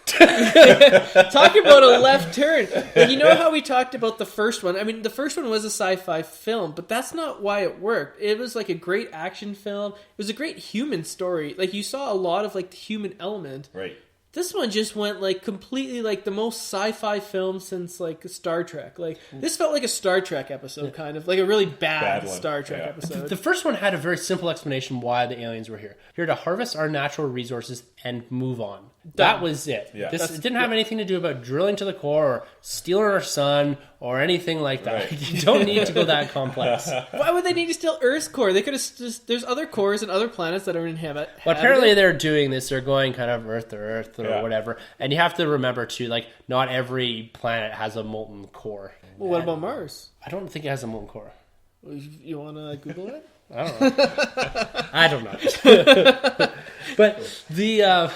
Talk about a left turn. Like, you know how we talked about the first one? I mean, the first one was a sci-fi film, but that's not why it worked. It was like a great action film. It was a great human story. Like, you saw a lot of like the human element. Right. This one just went like completely like the most sci-fi film since like Star Trek. Like this felt like a Star Trek episode, kind of like a really bad Star Trek episode. The first one had a very simple explanation why the aliens were here. Here to harvest our natural resources and move on. That was it. Yeah. It didn't have anything to do about drilling to the core or stealing our sun or anything like that. Right. You don't need to go that complex. Why would they need to steal Earth's core? They could have just... There's other cores and other planets that are inhabited. Well, apparently they're doing this. They're going kind of Earth to Earth or whatever. And you have to remember, too, like, not every planet has a molten core. Well, what about Mars? I don't think it has a molten core. You want to Google it? I don't know. But the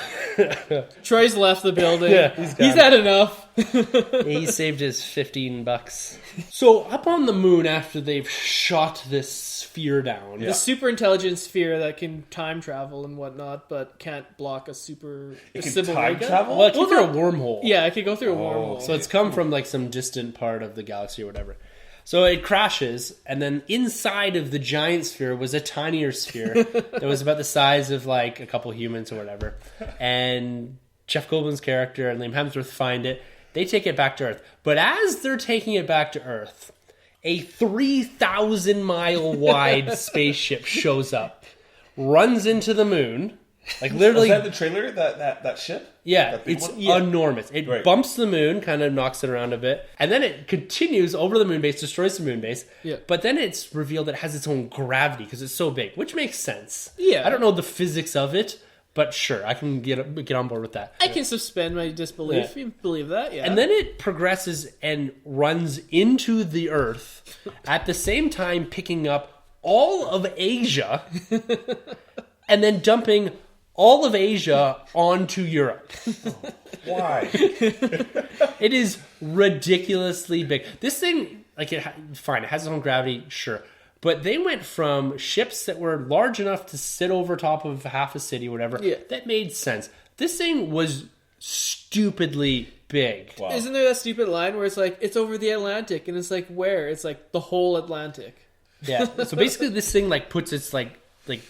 Troy's left the building. Yeah, he's had enough. He saved his $15. So up on the moon, after they've shot this sphere down, the super intelligent sphere that can time travel and whatnot, but can't block a super. It can time travel. Well, it can go through a wormhole. Yeah, it can go through a wormhole. So it's come from like some distant part of the galaxy or whatever. So it crashes, and then inside of the giant sphere was a tinier sphere that was about the size of like a couple humans or whatever. And Jeff Goldblum's character and Liam Hemsworth find it. They take it back to Earth. But as they're taking it back to Earth, a 3,000-mile wide spaceship shows up, runs into the moon. Like literally, was that the trailer? That ship? Yeah, it's enormous. It bumps the moon, kind of knocks it around a bit, and then it continues over the moon base, destroys the moon base. Yeah. But then it's revealed that it has its own gravity because it's so big, which makes sense. Yeah, I don't know the physics of it, but sure, I can get on board with that. I can suspend my disbelief. Yeah. You believe that? Yeah. And then it progresses and runs into the Earth at the same time, picking up all of Asia, and then dumping all of Asia onto Europe. Why? It is ridiculously big. This thing, like, fine, it has its own gravity, sure. But they went from ships that were large enough to sit over top of half a city or whatever. Yeah. That made sense. This thing was stupidly big. Wow. Isn't there that stupid line where it's like, it's over the Atlantic? And it's like, where? It's like the whole Atlantic. Yeah. So basically this thing like puts its like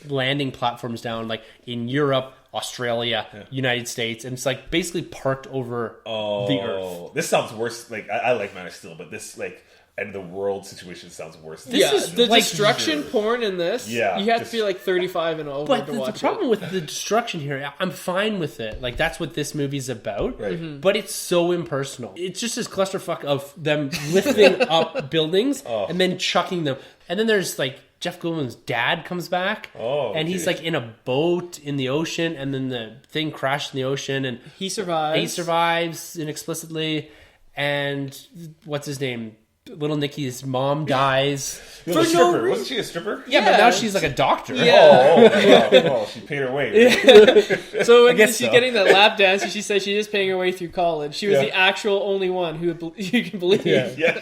landing platforms down like in Europe, Australia, United States, and it's like basically parked over the Earth. This sounds worse. Like I like Man of Steel, but this like end of the world situation sounds worse. This is the like destruction porn in this. Yeah, you have to be like 35 and over to watch it. The problem with the destruction here, I'm fine with it. Like that's what this movie's about. Right. Mm-hmm. But it's so impersonal. It's just this clusterfuck of them lifting up buildings and then chucking them, and then there's like Jeff Goldblum's dad comes back, and he's like in a boat in the ocean, and then the thing crashed in the ocean, and he survives. He survives inexplicably, and what's his name? Little Nicky's mom dies. For no stripper. Wasn't she a stripper? Yeah, but now she's like a doctor. Yeah. She paid her way. So when she's getting that lap dance, she said she is paying her way through college. She was the actual only one who you can believe. Yeah,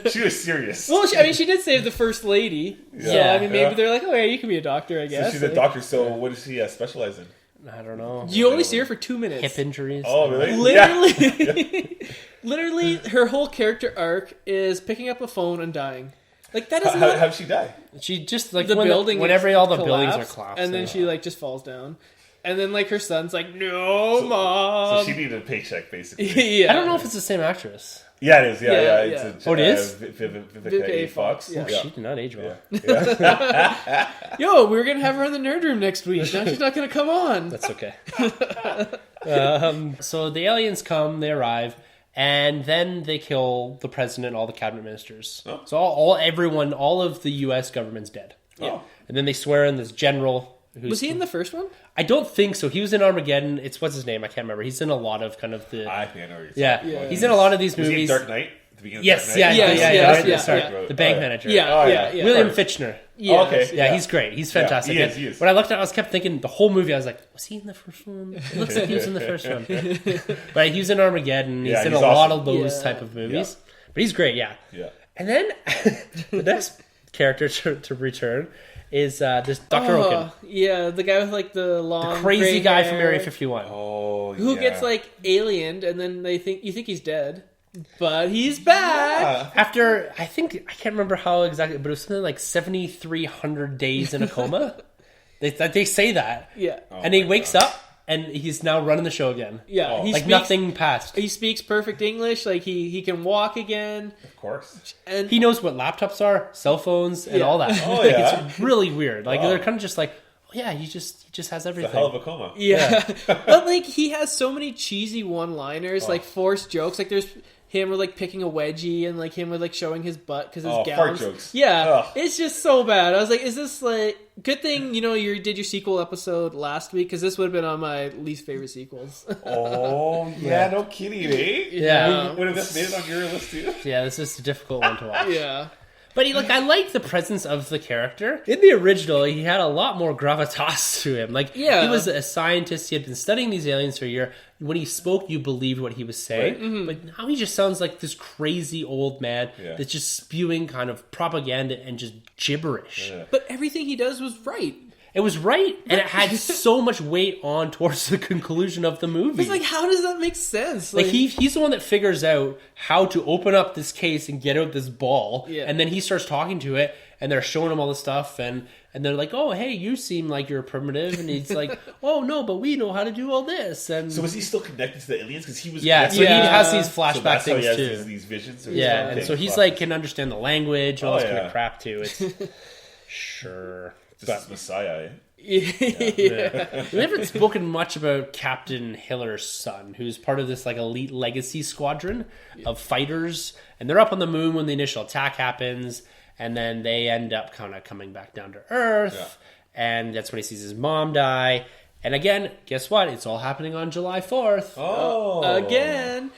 she was serious. Well, she did save the first lady. Yeah. So, I mean, maybe they're like, oh, yeah, you can be a doctor, I guess. So she's a doctor, so what does she specialize in? I don't know. You only see her for 2 minutes. Hip injuries. Oh, really? Literally. Literally, her whole character arc is picking up a phone and dying. Like that is how did she die? She just like whenever all the buildings are collapsed, and then she like just falls down, and then like her son's like, "No, mom." So she needed a paycheck, basically. Yeah. I don't know if it's the same actress. Yeah, it is. Yeah. It's it is? Vivica Fox. Yeah. She did not age well. Yeah. Yo, we were going to have her in the Nerd Room next week. Now she's not going to come on. That's okay. So the aliens come, they arrive, and then they kill the president and all the cabinet ministers. Oh. So everyone, all of the U.S. government's dead. Oh. And then they swear in this general. Was he in the first one? I don't think so. He was in Armageddon. What's his name? I can't remember. He's in a lot of kind of the. I think I know what you're saying. Yeah. He's in a lot of these movies. Was he in Dark Knight? the beginning. Yes, of the yeah. The bank manager. Yeah. William Fichtner. Yeah. Okay. Yeah, he's great. He's fantastic. He is. When I looked at it, I kept thinking the whole movie, I was like, was he in the first one? It looks like he was in the first one. But he was in Armageddon. He's in a lot of those type of movies. But he's great, yeah. And then the next character to return is this Dr. Oaken. Yeah, the guy with like the long, the crazy guy hair, from Area 51. Oh, who gets like aliened, and then you think he's dead, but he's back after I can't remember how exactly, but it was something like 7,300 days in a coma. They say that, and he wakes up. And he's now running the show again. Yeah, like nothing passed. He speaks perfect English. Like he can walk again. Of course. And he knows what laptops are, cell phones, and all that. Oh yeah, it's really weird. Like they're kind of just like, oh yeah, he just has everything. It's a hell of a coma. Yeah, but like he has so many cheesy one-liners, like forced jokes. Like there's him with like picking a wedgie, and like him with like showing his butt because his gown. Fart jokes. Yeah, it's just so bad. I was like, is this like good thing you did your sequel episode last week, because this would have been on my least favorite sequels. Oh yeah, no kidding, eh? Yeah, would have this made it on your list too? Yeah, this is a difficult one to watch. Yeah. But I like the presence of the character. In the original, he had a lot more gravitas to him. Like, he was a scientist. He had been studying these aliens for a year. When he spoke, you believed what he was saying. Right. Mm-hmm. But now he just sounds like this crazy old man that's just spewing kind of propaganda and just gibberish. Yeah. But everything he does was right. It was right, and it had so much weight on towards the conclusion of the movie. It's like, how does that make sense? Like he's the one that figures out how to open up this case and get out this ball, and then he starts talking to it, and they're showing him all the stuff, and they're like, "Oh, hey, you seem like you're primitive," and he's like, "Oh no, but we know how to do all this." And so was he still connected to the aliens? Because he was, so he has these flashback things how he too. Has these visions. So and so he's like can understand the language, all this kind of crap too. It's sure. This is Messiah. Yeah. We haven't spoken much about Captain Hiller's son, who's part of this like elite legacy squadron of fighters, and they're up on the moon when the initial attack happens, and then they end up kind of coming back down to Earth, and that's when he sees his mom die. And again, guess what? It's all happening on July 4th. Oh, again.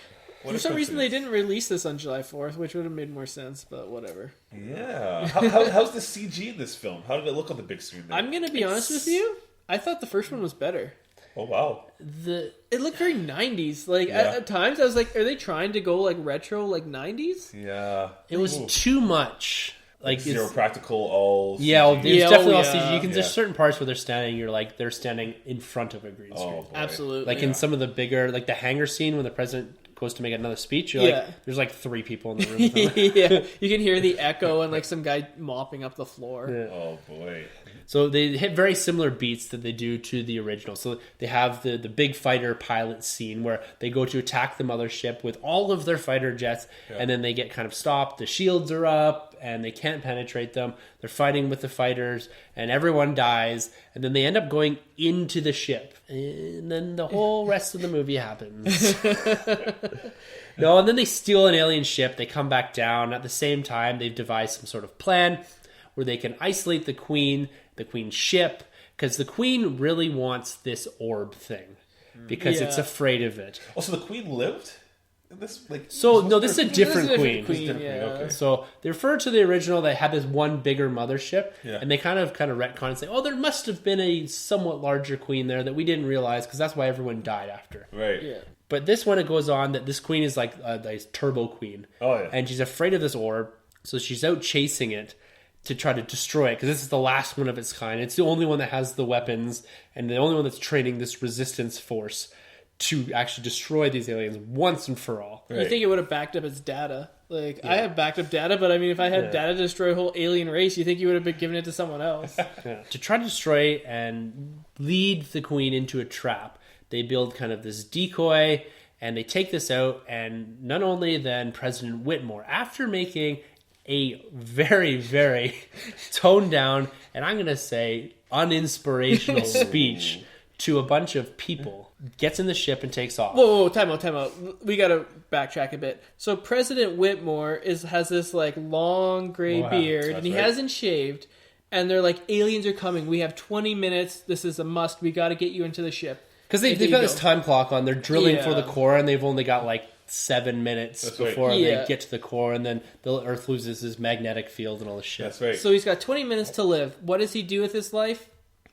For some reason, they didn't release this on July 4th, which would have made more sense, but whatever. Yeah. How's the CG in this film? How did it look on the big screen? There? I'm going to be honest with you. I thought the first one was better. Oh, wow. It looked very 90s. Like, at times, I was like, are they trying to go, like, retro, like, 90s? Yeah. It was too much. Like zero practical, all CG. Yeah, it's definitely all CG. There's certain parts where they're standing in front of a green screen. Absolutely. Like in some of the bigger, like the hangar scene when the president goes to make another speech, you're like, there's like 3 people in the room with them. You can hear the echo and like some guy mopping up the floor. Yeah. Oh boy. So they hit very similar beats that they do to the original. So they have the big fighter pilot scene where they go to attack the mothership with all of their fighter jets, and then they get kind of stopped. The shields are up, and they can't penetrate them. They're fighting with the fighters, and everyone dies. And then they end up going into the ship. And then the whole rest of the movie happens. No, and then they steal an alien ship. They come back down. At the same time, they've devised some sort of plan where they can isolate the Queen's ship, because the Queen really wants this orb thing because it's afraid of it. Oh, so the Queen lived in this? This is a different Queen. Okay. So they refer to the original. They had this one bigger mothership, and they kind of retcon and say, "Oh, there must have been a somewhat larger Queen there that we didn't realize, because that's why everyone died after." Right. Yeah. But this one, it goes on that this Queen is like a turbo Queen. Oh yeah. And she's afraid of this orb, so she's out chasing it to try to destroy it, because this is the last one of its kind. It's the only one that has the weapons, and the only one that's training this resistance force to actually destroy these aliens once and for all. Right. I think it would have backed up its data. Like, I have backed up data, but I mean, if I had data to destroy a whole alien race, you think you would have been giving it to someone else. To try to destroy and lead the Queen into a trap, they build kind of this decoy, and they take this out, and not only then President Whitmore, after making a very, very toned down, and I'm going to say uninspirational speech to a bunch of people, gets in the ship and takes off. Whoa, time out. We got to backtrack a bit. So President Whitmore has this like long gray beard, and he hasn't shaved, and they're like, aliens are coming. We have 20 minutes. This is a must. We got to get you into the ship. Because they've got this time clock on. They're drilling for the core, and they've only got like 7 minutes before they get to the core, and then the Earth loses his magnetic field and all this shit. That's right. So he's got 20 minutes to live. What does he do with his life?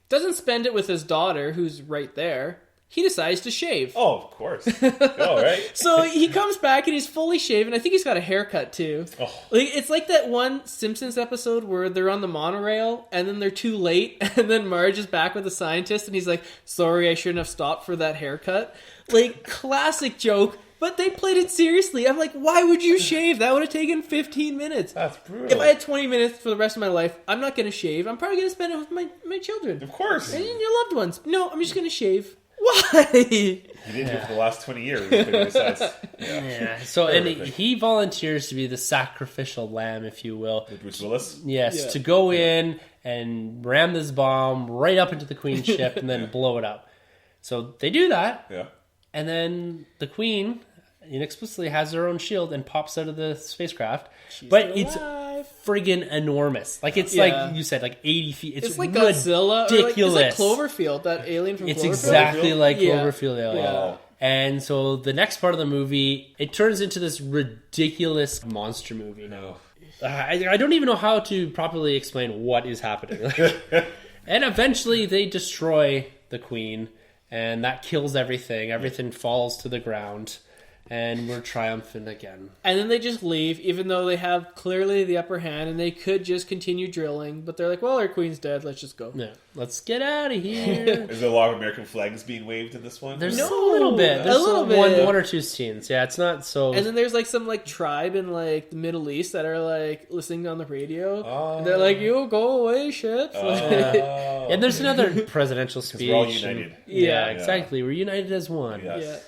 Doesn't spend it with his daughter, who's right there. He decides to shave. Oh, of course. Oh, right. So he comes back and he's fully shaven. I think he's got a haircut too. Oh. Like, it's like that one Simpsons episode where they're on the monorail and then they're too late, and then Marge is back with the scientist and he's like, "Sorry, I shouldn't have stopped for that haircut." Like, classic joke. But they played it seriously. I'm like, why would you shave? That would have taken 15 minutes. That's brutal. If I had 20 minutes for the rest of my life, I'm not going to shave. I'm probably going to spend it with my children. Of course. And your loved ones. No, I'm just going to shave. Why? He didn't do it for the last 20 years. So, and he volunteers to be the sacrificial lamb, if you will. With Bruce Willis? Yes, to go in and ram this bomb right up into the Queen's ship and then blow it up. So they do that. Yeah. And then the Queen inexplicably has her own shield and pops out of the spacecraft. But it's friggin' enormous. Like, it's like you said, like 80 feet. It's like ridiculous. Godzilla. Or it's like Cloverfield, that alien from Cloverfield. It's exactly like Cloverfield alien. Wow. And so the next part of the movie, it turns into this ridiculous monster movie now. I don't even know how to properly explain what is happening. And eventually they destroy the Queen, and that kills everything. Everything falls to the ground. And we're triumphant again. And then they just leave, even though they have clearly the upper hand, and they could just continue drilling. But they're like, well, our queen's dead, let's just go. Yeah, let's get out of here. Is there a lot of American flags being waved in this one? There's a little bit. There's one or two scenes. Yeah, it's not so... And then there's like some like tribe in like the Middle East that are like listening on the radio. Oh. And they're like, you go away, shit. And there's another presidential speech. We're all united. Yeah, exactly. We're united as one. Yes. Yeah.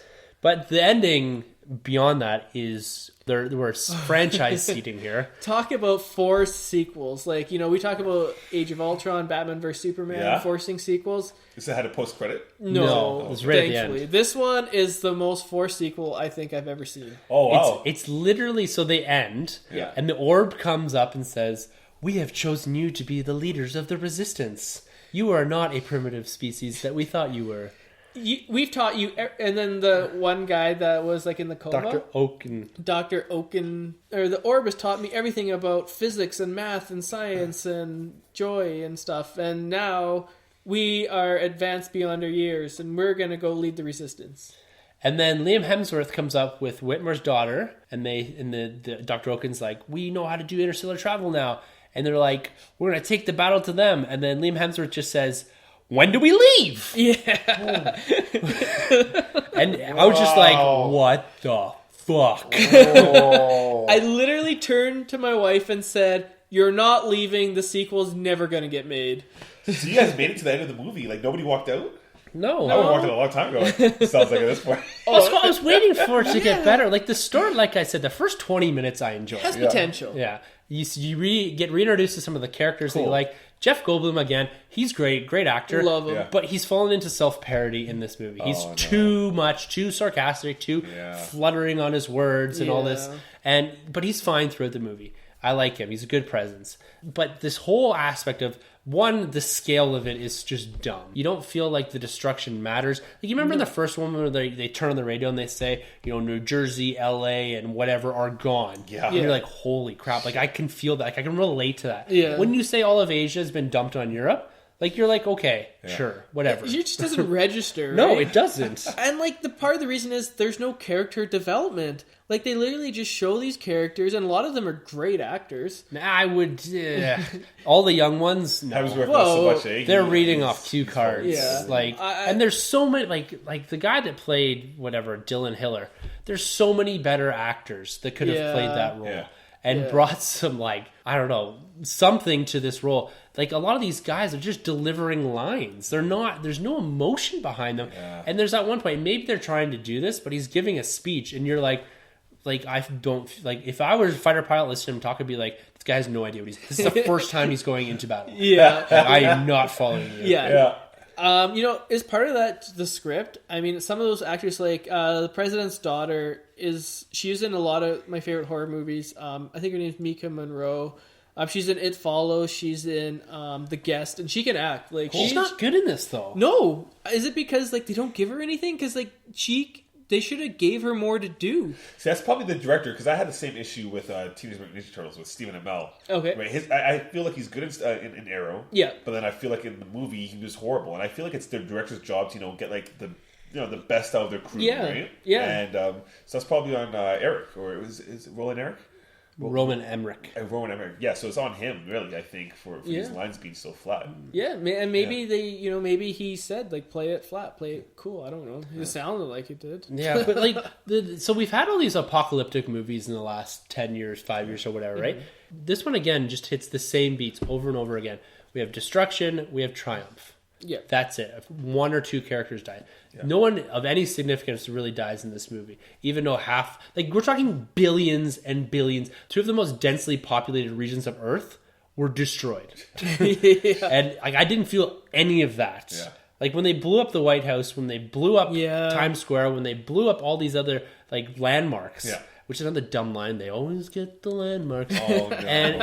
But the ending beyond that is we're franchise seating here. Talk about forced sequels. Like, we talk about Age of Ultron, Batman vs Superman, forcing sequels. Is it had a post-credit? No, it's right thankfully. At the end. This one is the most forced sequel I think I've ever seen. Oh, wow. It's literally, so they end, and the orb comes up and says, "We have chosen you to be the leaders of the resistance. You are not a primitive species that we thought you were." We've taught you, and then the one guy that was like in the coma, Dr. Oaken, or the orb has taught me everything about physics and math and science and joy and stuff, and now we are advanced beyond our years, and we're gonna go lead the resistance. And then Liam Hemsworth comes up with Whitmer's daughter, and the Dr. Oaken's like, "We know how to do interstellar travel now," and they're like, "We're gonna take the battle to them," and then Liam Hemsworth just says, "When do we leave?" Yeah. And I was just like, what the fuck? I literally turned to my wife and said, "You're not leaving. The sequel's never going to get made." So you guys made it to the end of the movie? Like, nobody walked out? No. I walked out a long time ago. It sounds like at this point. I was waiting for it to get better. Like, the story, like I said, the first 20 minutes I enjoyed. Has potential. Yeah. You get reintroduced to some of the characters that you like. Jeff Goldblum, again, he's great actor. Love him. Yeah. But he's fallen into self-parody in this movie. He's too much, too sarcastic, too fluttering on his words and all this. But he's fine throughout the movie. I like him. He's a good presence. But this whole aspect of, one, the scale of it is just dumb. You don't feel like the destruction matters. Like, you remember in the first one where they turn on the radio and they say, New Jersey, LA, and whatever are gone. Yeah. And you're like, holy crap. Like, I can feel that. Like, I can relate to that. Yeah. When you say all of Asia has been dumped on Europe, like, you're like, okay, sure, whatever. It just doesn't register, right? No, it doesn't. And, like, the part of the reason is there's no character development. Like, they literally just show these characters, and a lot of them are great actors. I would... all the young ones, no. So much, eh? They're reading off cue cards. Yeah. Like, and there's so many... Like the guy that played, Dylan Hiller, there's so many better actors that could have played that role. Yeah. And brought some, like, I don't know, something to this role. Like, a lot of these guys are just delivering lines. They're not... There's no emotion behind them. Yeah. And there's that one point, maybe they're trying to do this, but he's giving a speech, and you're like... Like, I don't... Like, if I was a fighter pilot listening to him talk, I'd be like, this guy has no idea what he's... This is the first time he's going into battle. Yeah. And I am not following you. Yeah. Is part of that the script? I mean, some of those actors, like, the president's daughter, she's in a lot of my favorite horror movies. I think her name's Mika Monroe. She's in It Follows. She's in The Guest, and she can act. Like, she's not good in this, though. No. Is it because, like, they don't give her anything? Because, like, she they should have gave her more to do. See, that's probably the director, because I had the same issue with Teenage Mutant Ninja Turtles with Stephen Amell. Okay. Right? I feel like he's good in Arrow. Yeah. But then I feel like in the movie he was horrible, and I feel like it's the director's job to get like the best out of their crew. Yeah. Right. Yeah. And so that's probably on Eric, or is it Roland Eric? Roman Emmerich. Roman Emmerich. Yeah, so it's on him, really, I think, for these lines being so flat. Yeah, and maybe they, maybe he said, like, play it flat, play it cool. I don't know. It sounded like it did. Yeah, but, like, so we've had all these apocalyptic movies in the last 10 years, 5 years, or whatever, right? This one, again, just hits the same beats over and over again. We have destruction, we have triumph. Yeah. That's it. One or two characters die. Yeah. No one of any significance really dies in this movie. Even though we're talking billions and billions. Two of the most densely populated regions of Earth were destroyed. Yeah. And I didn't feel any of that. Yeah. Like when they blew up the White House, when they blew up Times Square, when they blew up all these other like landmarks, which is another dumb line. They always get the landmarks. Oh, no. And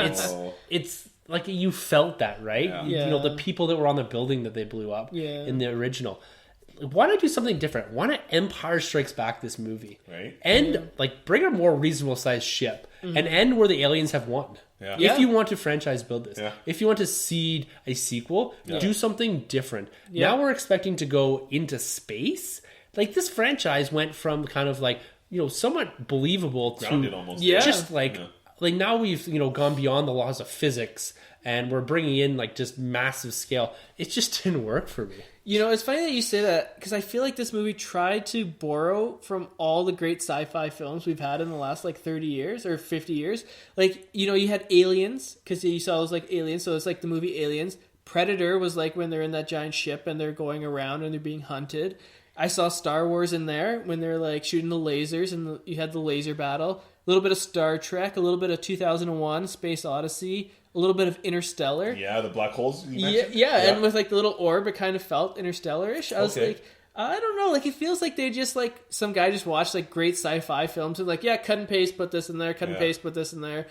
it's like you felt that, right? Yeah. The people that were on the building that they blew up in the original. Why not do something different? Why not Empire Strikes Back this movie? Right. And bring a more reasonable sized ship and end where the aliens have won. Yeah. If you want to franchise build this, if you want to seed a sequel, do something different. Yeah. Now we're expecting to go into space. Like this franchise went from kind of like, somewhat believable grounded to almost. Just like now we've, gone beyond the laws of physics and we're bringing in like just massive scale. It just didn't work for me. It's funny that you say that because I feel like this movie tried to borrow from all the great sci-fi films we've had in the last like 30 years or 50 years. Like, you had Aliens because you saw those like aliens. So it's like the movie Aliens. Predator was like when they're in that giant ship and they're going around and they're being hunted. I saw Star Wars in there when they're like shooting the lasers and you had the laser battle. A little bit of Star Trek, a little bit of 2001, Space Odyssey, a little bit of Interstellar. Yeah, the black holes you mentioned. Yeah, and with like the little orb, it kind of felt Interstellar-ish. I was like, I don't know, like it feels like they just like, some guy just watched like great sci-fi films and like, cut and paste, put this in there, cut and paste, put this in there.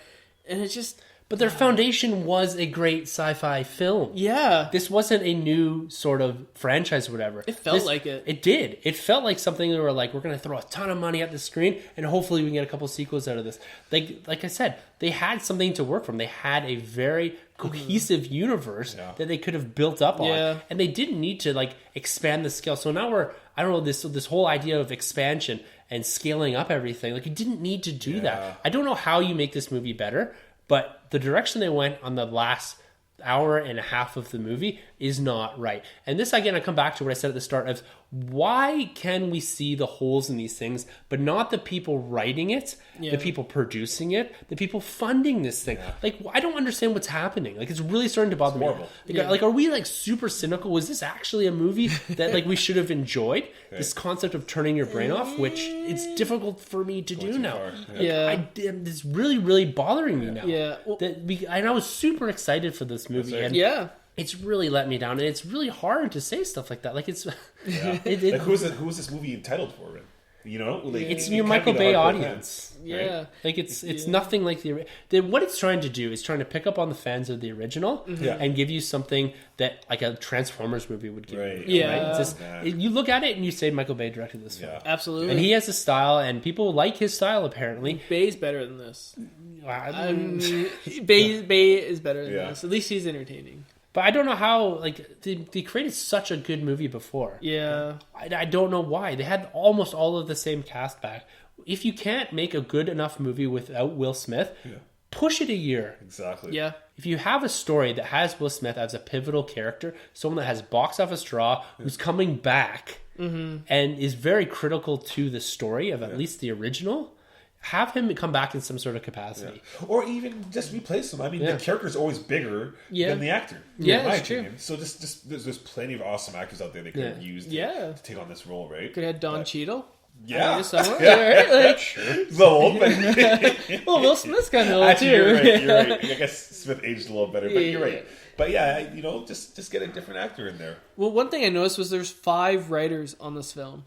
And it just... But their foundation was a great sci-fi film. Yeah. This wasn't a new sort of franchise or whatever. It felt like it. It did. It felt like something that were like, we're going to throw a ton of money at the screen and hopefully we can get a couple sequels out of this. Like I said, they had something to work from. They had a very cohesive universe that they could have built up on. And they didn't need to like expand the scale. So now this whole idea of expansion and scaling up everything. Like you didn't need to do that. I don't know how you make this movie better. But the direction they went on the last hour and a half of the movie is not right. And this, again, I come back to what I said at the start of why can we see the holes in these things, but not the people writing it, the people producing it, the people funding this thing. Like, I don't understand what's happening. Like, it's really starting to bother me. Like, are we, like, super cynical? Was this actually a movie that, like, we should have enjoyed? This concept of turning your brain off, which it's difficult for me to do now. It's really, really bothering me now. And I was super excited for this movie. And it's really let me down, and it's really hard to say stuff like that. Like it's, like who is this movie entitled for? Like it's your Michael Bay audience. Right? Like it's nothing like what it's trying to do is trying to pick up on the fans of the original and give you something that like a Transformers movie would give you. Right? It's just, you look at it and you say Michael Bay directed this film. Absolutely, and he has a style, and people like his style. Apparently, Bay's better than this. Bay is better than this. At least he's entertaining. But I don't know how, like, they created such a good movie before. Yeah. I don't know why. They had almost all of the same cast back. If you can't make a good enough movie without Will Smith, push it a year. Exactly. Yeah. If you have a story that has Will Smith as a pivotal character, someone that has box office draw, who's coming back, and is very critical to the story of at least the original... Have him come back in some sort of capacity. Or even just replace him. I mean, the character's always bigger than the actor. Yeah, that's true. So just there's plenty of awesome actors out there they could have used to take on this role, right? Could have had Don Cheadle. Yeah. Right? Sure. He's a little old, but... Well, Will Smith's kind of old, actually, too. You're right. I guess Smith aged a little better, but you're right. But just get a different actor in there. Well, one thing I noticed was there's 5 writers on this film.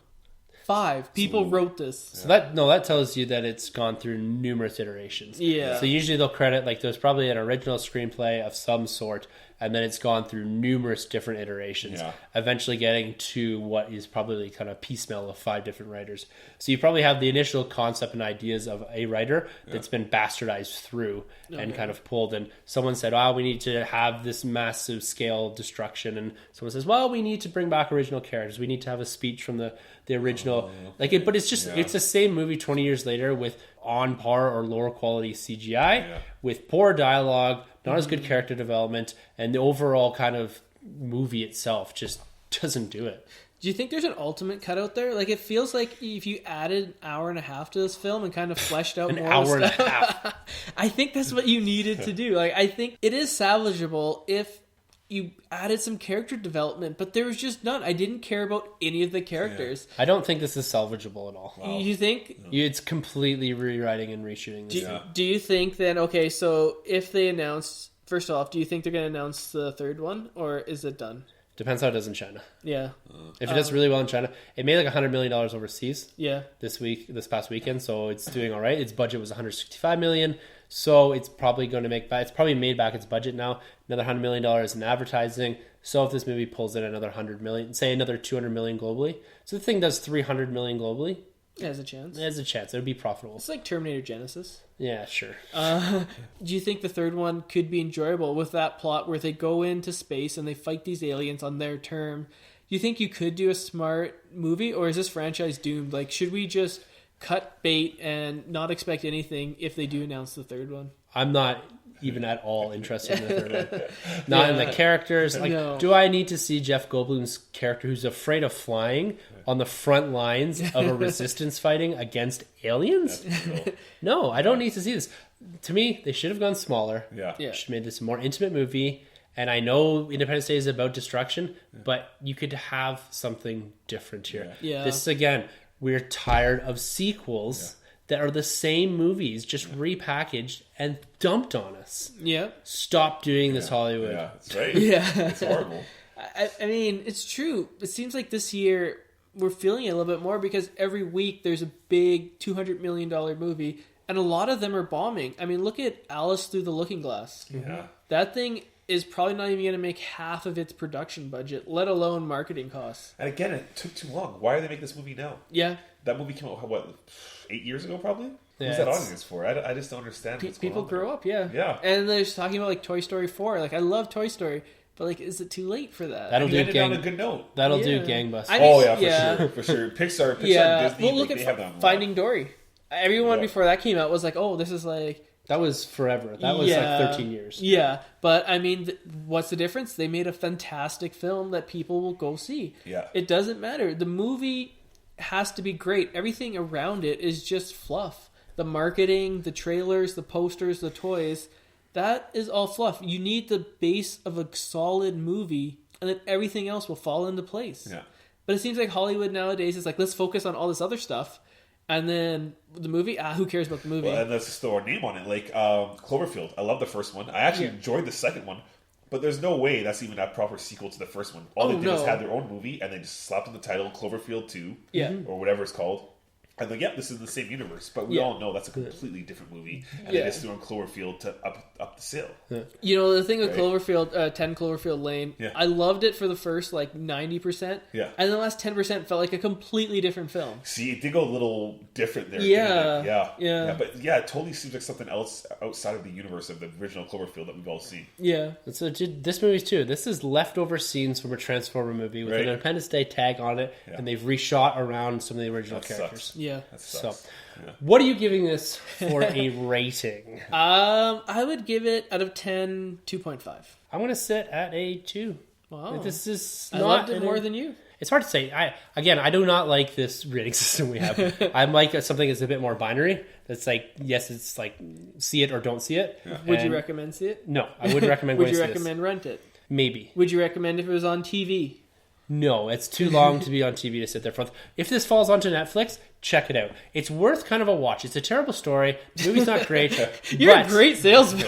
5 people wrote this. So that tells you that it's gone through numerous iterations. Yeah. So usually they'll credit like there's probably an original screenplay of some sort, and then it's gone through numerous different iterations, eventually getting to what is probably kind of piecemeal of 5 different writers. So you probably have the initial concept and ideas of a writer that's been bastardized through and kind of pulled. And someone said, "Oh, we need to have this massive scale destruction," and someone says, "Well, we need to bring back original characters. We need to have a speech from the original." But it's just it's the same movie 20 years later with on par or lower quality CGI, with poor dialogue, not as good character development, and the overall kind of movie itself just doesn't do it. Do you think there's an ultimate cut out there? Like, it feels like if you added an hour and a half to this film and kind of fleshed out more hour stuff, and a half. I think that's what you needed to do. Like, I think it is salvageable if you added some character development, but there was just none. I didn't care about any of the characters. I don't think this is salvageable at all. Wow. You think? It's completely rewriting and reshooting this. Do you think then, okay, so if they announced, first off, do you think they're going to announce the third one, or is it done? Depends how it does in China. Yeah. If it does really well in China, it made like $100 million overseas. Yeah. This past weekend, so it's doing all right. Its budget was $165 million, so it's probably going to make back. It's probably made back its budget now. Another $100 million in advertising. So if this movie pulls in another $100 million, say another $200 million globally, so the thing does $300 million globally. It has a chance. It has a chance. It would be profitable. It's like Terminator Genesis. Yeah, sure. Do you think the third one could be enjoyable with that plot where they go into space and they fight these aliens on their term? Do you think you could do a smart movie, or is this franchise doomed? Like, should we just cut bait and not expect anything if they do announce the third one? I'm not even at all interested in the third one. Not in the characters. Like, do I need to see Jeff Goldblum's character who's afraid of flying on the front lines of a resistance fighting against aliens? No, I don't need to see this. To me, they should have gone smaller. Yeah. Should have made this a more intimate movie. And I know Independence Day is about destruction, but you could have something different here. Yeah. This, again, we're tired of sequels that are the same movies, just repackaged and dumped on us. Yeah. Stop doing this, Hollywood. Yeah, that's right. Yeah. It's horrible. I mean, it's true. It seems like this year we're feeling it a little bit more because every week there's a big $200 million movie, and a lot of them are bombing. I mean, look at Alice Through the Looking Glass. Yeah. That thing is probably not even going to make half of its production budget, let alone marketing costs. And again, it took too long. Why are they making this movie now? Yeah. That movie came out, what, 8 years ago, probably? Yeah, Who's that audience for? I just don't understand what's going on. People grow up, yeah. Yeah. And they're just talking about, like, Toy Story 4. Like, I love Toy Story, but, like, is it too late for that? That'll do on a good note. That'll do gangbusters. For sure. Pixar, Disney, well, look they have that. Finding Dory. Everyone before that came out was like, oh, this is like... That was forever. That was like 13 years. Yeah, but I mean, what's the difference? They made a fantastic film that people will go see. Yeah. It doesn't matter. The movie has to be great. Everything around it is just fluff. The marketing, the trailers, the posters, the toys, that is all fluff. You need the base of a solid movie, and then everything else will fall into place. Yeah. But it seems like Hollywood nowadays is like, let's focus on all this other stuff. And then the movie, who cares about the movie? Well, and let's just throw our name on it. Like Cloverfield. I love the first one. I actually enjoyed the second one. But there's no way that's even a proper sequel to the first one. All they did was have their own movie, and they just slapped on the title Cloverfield 2, or whatever it's called. And like, this is the same universe, but we all know that's a completely different movie. And they just threw in Cloverfield to up the sale. You know, the thing with Cloverfield, 10 Cloverfield Lane, I loved it for the first, 90%. Yeah. And the last 10% felt like a completely different film. See, it did go a little different there. Yeah. But it totally seems like something else outside of the universe of the original Cloverfield that we've all seen. Yeah. So this movie's too. This is leftover scenes from a Transformer movie with an Independence Day tag on it, and they've reshot around some of the original characters. Sucks. Yeah. So, what are you giving this for a rating? I would give it out of 10, 2.5. I'm going to sit at a 2. Wow. This is I loved it more than you. It's hard to say. I do not like this rating system we have. I like something that's a bit more binary. That's like, yes, it's like see it or don't see it. Yeah. Would you recommend see it? No, I wouldn't recommend Would going you to see recommend this. rent it? Maybe. Would you recommend if it was on TV? No, it's too long to be on TV to sit there for. If this falls onto Netflix, check it out. It's worth kind of a watch. It's a terrible story. The movie's not great. You're a great salesman.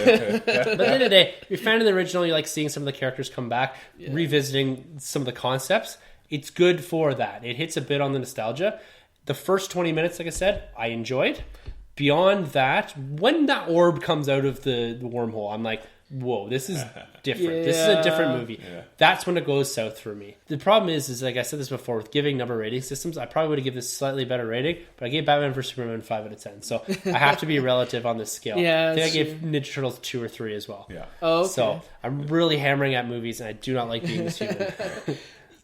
But at the end of the day, if you're a fan of the original, you like seeing some of the characters come back, revisiting some of the concepts. It's good for that. It hits a bit on the nostalgia. The first 20 minutes, like I said, I enjoyed. Beyond that, when that orb comes out of the wormhole, I'm like, whoa, this is different. Yeah. This is a different movie. Yeah. That's when it goes south for me. The problem is like I said this before, with giving number rating systems, I probably would have given this slightly better rating, but I gave Batman vs. Superman 5 out of 10. So I have to be relative on this scale. Yeah, I think I gave Ninja Turtles 2 or 3 as well. Yeah. Oh, okay. So I'm really hammering at movies, and I do not like being stupid.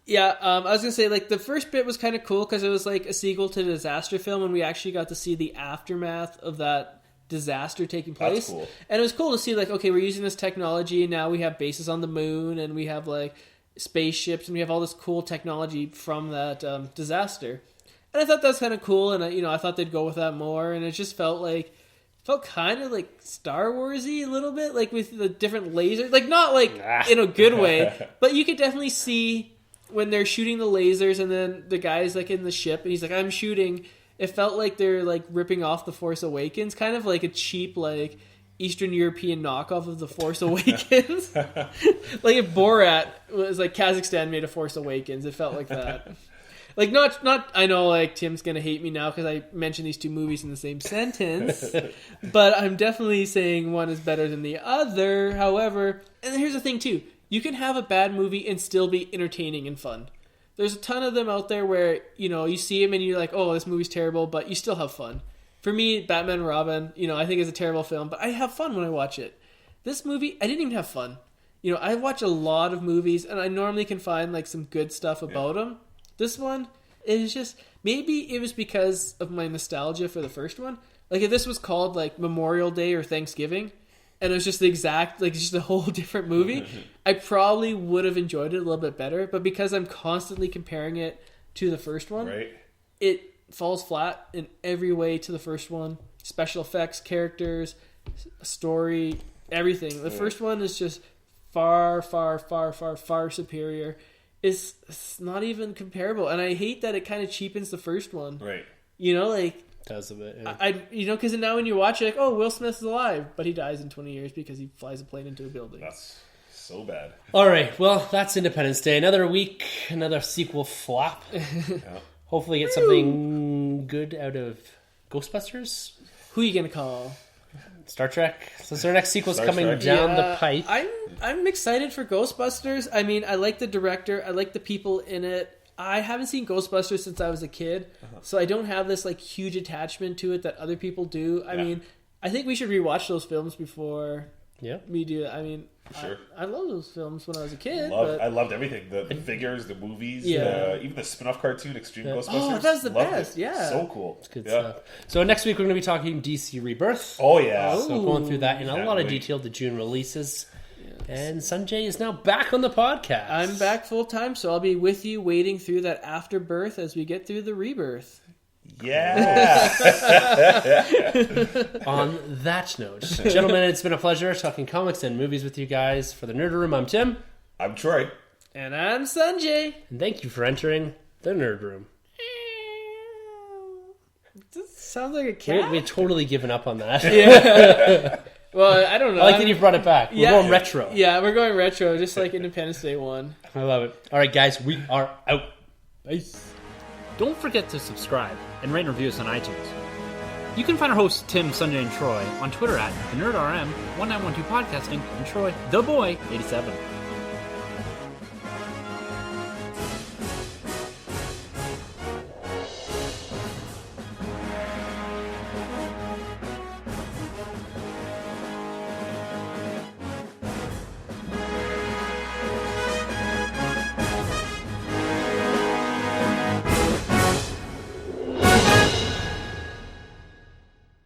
Yeah, I was going to say, like, the first bit was kind of cool because it was like a sequel to the disaster film, and we actually got to see the aftermath of that disaster taking place. That's cool. And it was cool to see, like, okay, we're using this technology, and now we have bases on the moon, and we have, like, spaceships, and we have all this cool technology from that disaster. And I thought that's kind of cool, and, I thought they'd go with that more, and it just felt kind of like Star Wars-y a little bit, like with the different lasers. Like, not like in a good way, but you could definitely see when they're shooting the lasers, and then the guy's like in the ship, and he's like, I'm shooting. It felt like they're like ripping off The Force Awakens, kind of like a cheap like Eastern European knockoff of The Force Awakens. Like if Borat was like Kazakhstan made a Force Awakens, it felt like that. Like not I know like Tim's gonna hate me now because I mentioned these two movies in the same sentence, but I'm definitely saying one is better than the other. However, and here's the thing too. You can have a bad movie and still be entertaining and fun. There's a ton of them out there where, you see them and you're like, oh, this movie's terrible, but you still have fun. For me, Batman and Robin, I think is a terrible film, but I have fun when I watch it. This movie, I didn't even have fun. I watch a lot of movies, and I normally can find like some good stuff about them. This one, it is just, maybe it was because of my nostalgia for the first one. Like if this was called like Memorial Day or Thanksgiving, and it was just the exact, like, just a whole different movie, I probably would have enjoyed it a little bit better. But because I'm constantly comparing it to the first one, right, it falls flat in every way to the first one. Special effects, characters, story, everything. The first one is just far, far, far, far, far superior. It's not even comparable. And I hate that it kind of cheapens the first one. Right. Like... Does a bit, yeah. Because now when you watch it, like, oh, Will Smith's alive, but he dies in 20 years because he flies a plane into a building. That's so bad. All right, well, that's Independence Day. Another week, another sequel flop. Yeah. Hopefully get something good out of Ghostbusters. Who are you going to call? Star Trek. Since our next sequel's coming down the pipe. I'm excited for Ghostbusters. I mean, I like the director. I like the people in it. I haven't seen Ghostbusters since I was a kid, so I don't have this like huge attachment to it that other people do. I mean, I think we should rewatch those films before we do it. I mean, sure. I love those films when I was a kid. I loved everything. The figures, the movies, even the spin-off cartoon, Extreme Ghostbusters. Oh, that was the best. Yeah. So cool. It's good stuff. So next week we're going to be talking DC Rebirth. Oh, yeah. So going through that in a lot of detail, the June releases. And Sunjay is now back on the podcast. I'm back full time, so I'll be with you waiting through that afterbirth as we get through the rebirth. Yeah. On that note, gentlemen, it's been a pleasure talking comics and movies with you guys. For the Nerd Room, I'm Tim. I'm Troy. And I'm Sunjay. And thank you for entering the Nerd Room. This sounds like a cat. We've totally given up on that. Yeah. Well, I don't know. I like that you brought it back. We're going retro. Yeah, we're going retro, just like Independence Day 1. I love it. All right, guys, we are out. Peace. Don't forget to subscribe and rate and review us on iTunes. You can find our hosts Tim, Sunjay, and Troy on Twitter at TheNerdRM, 1912 Podcasting, and Troy, TheBoy87.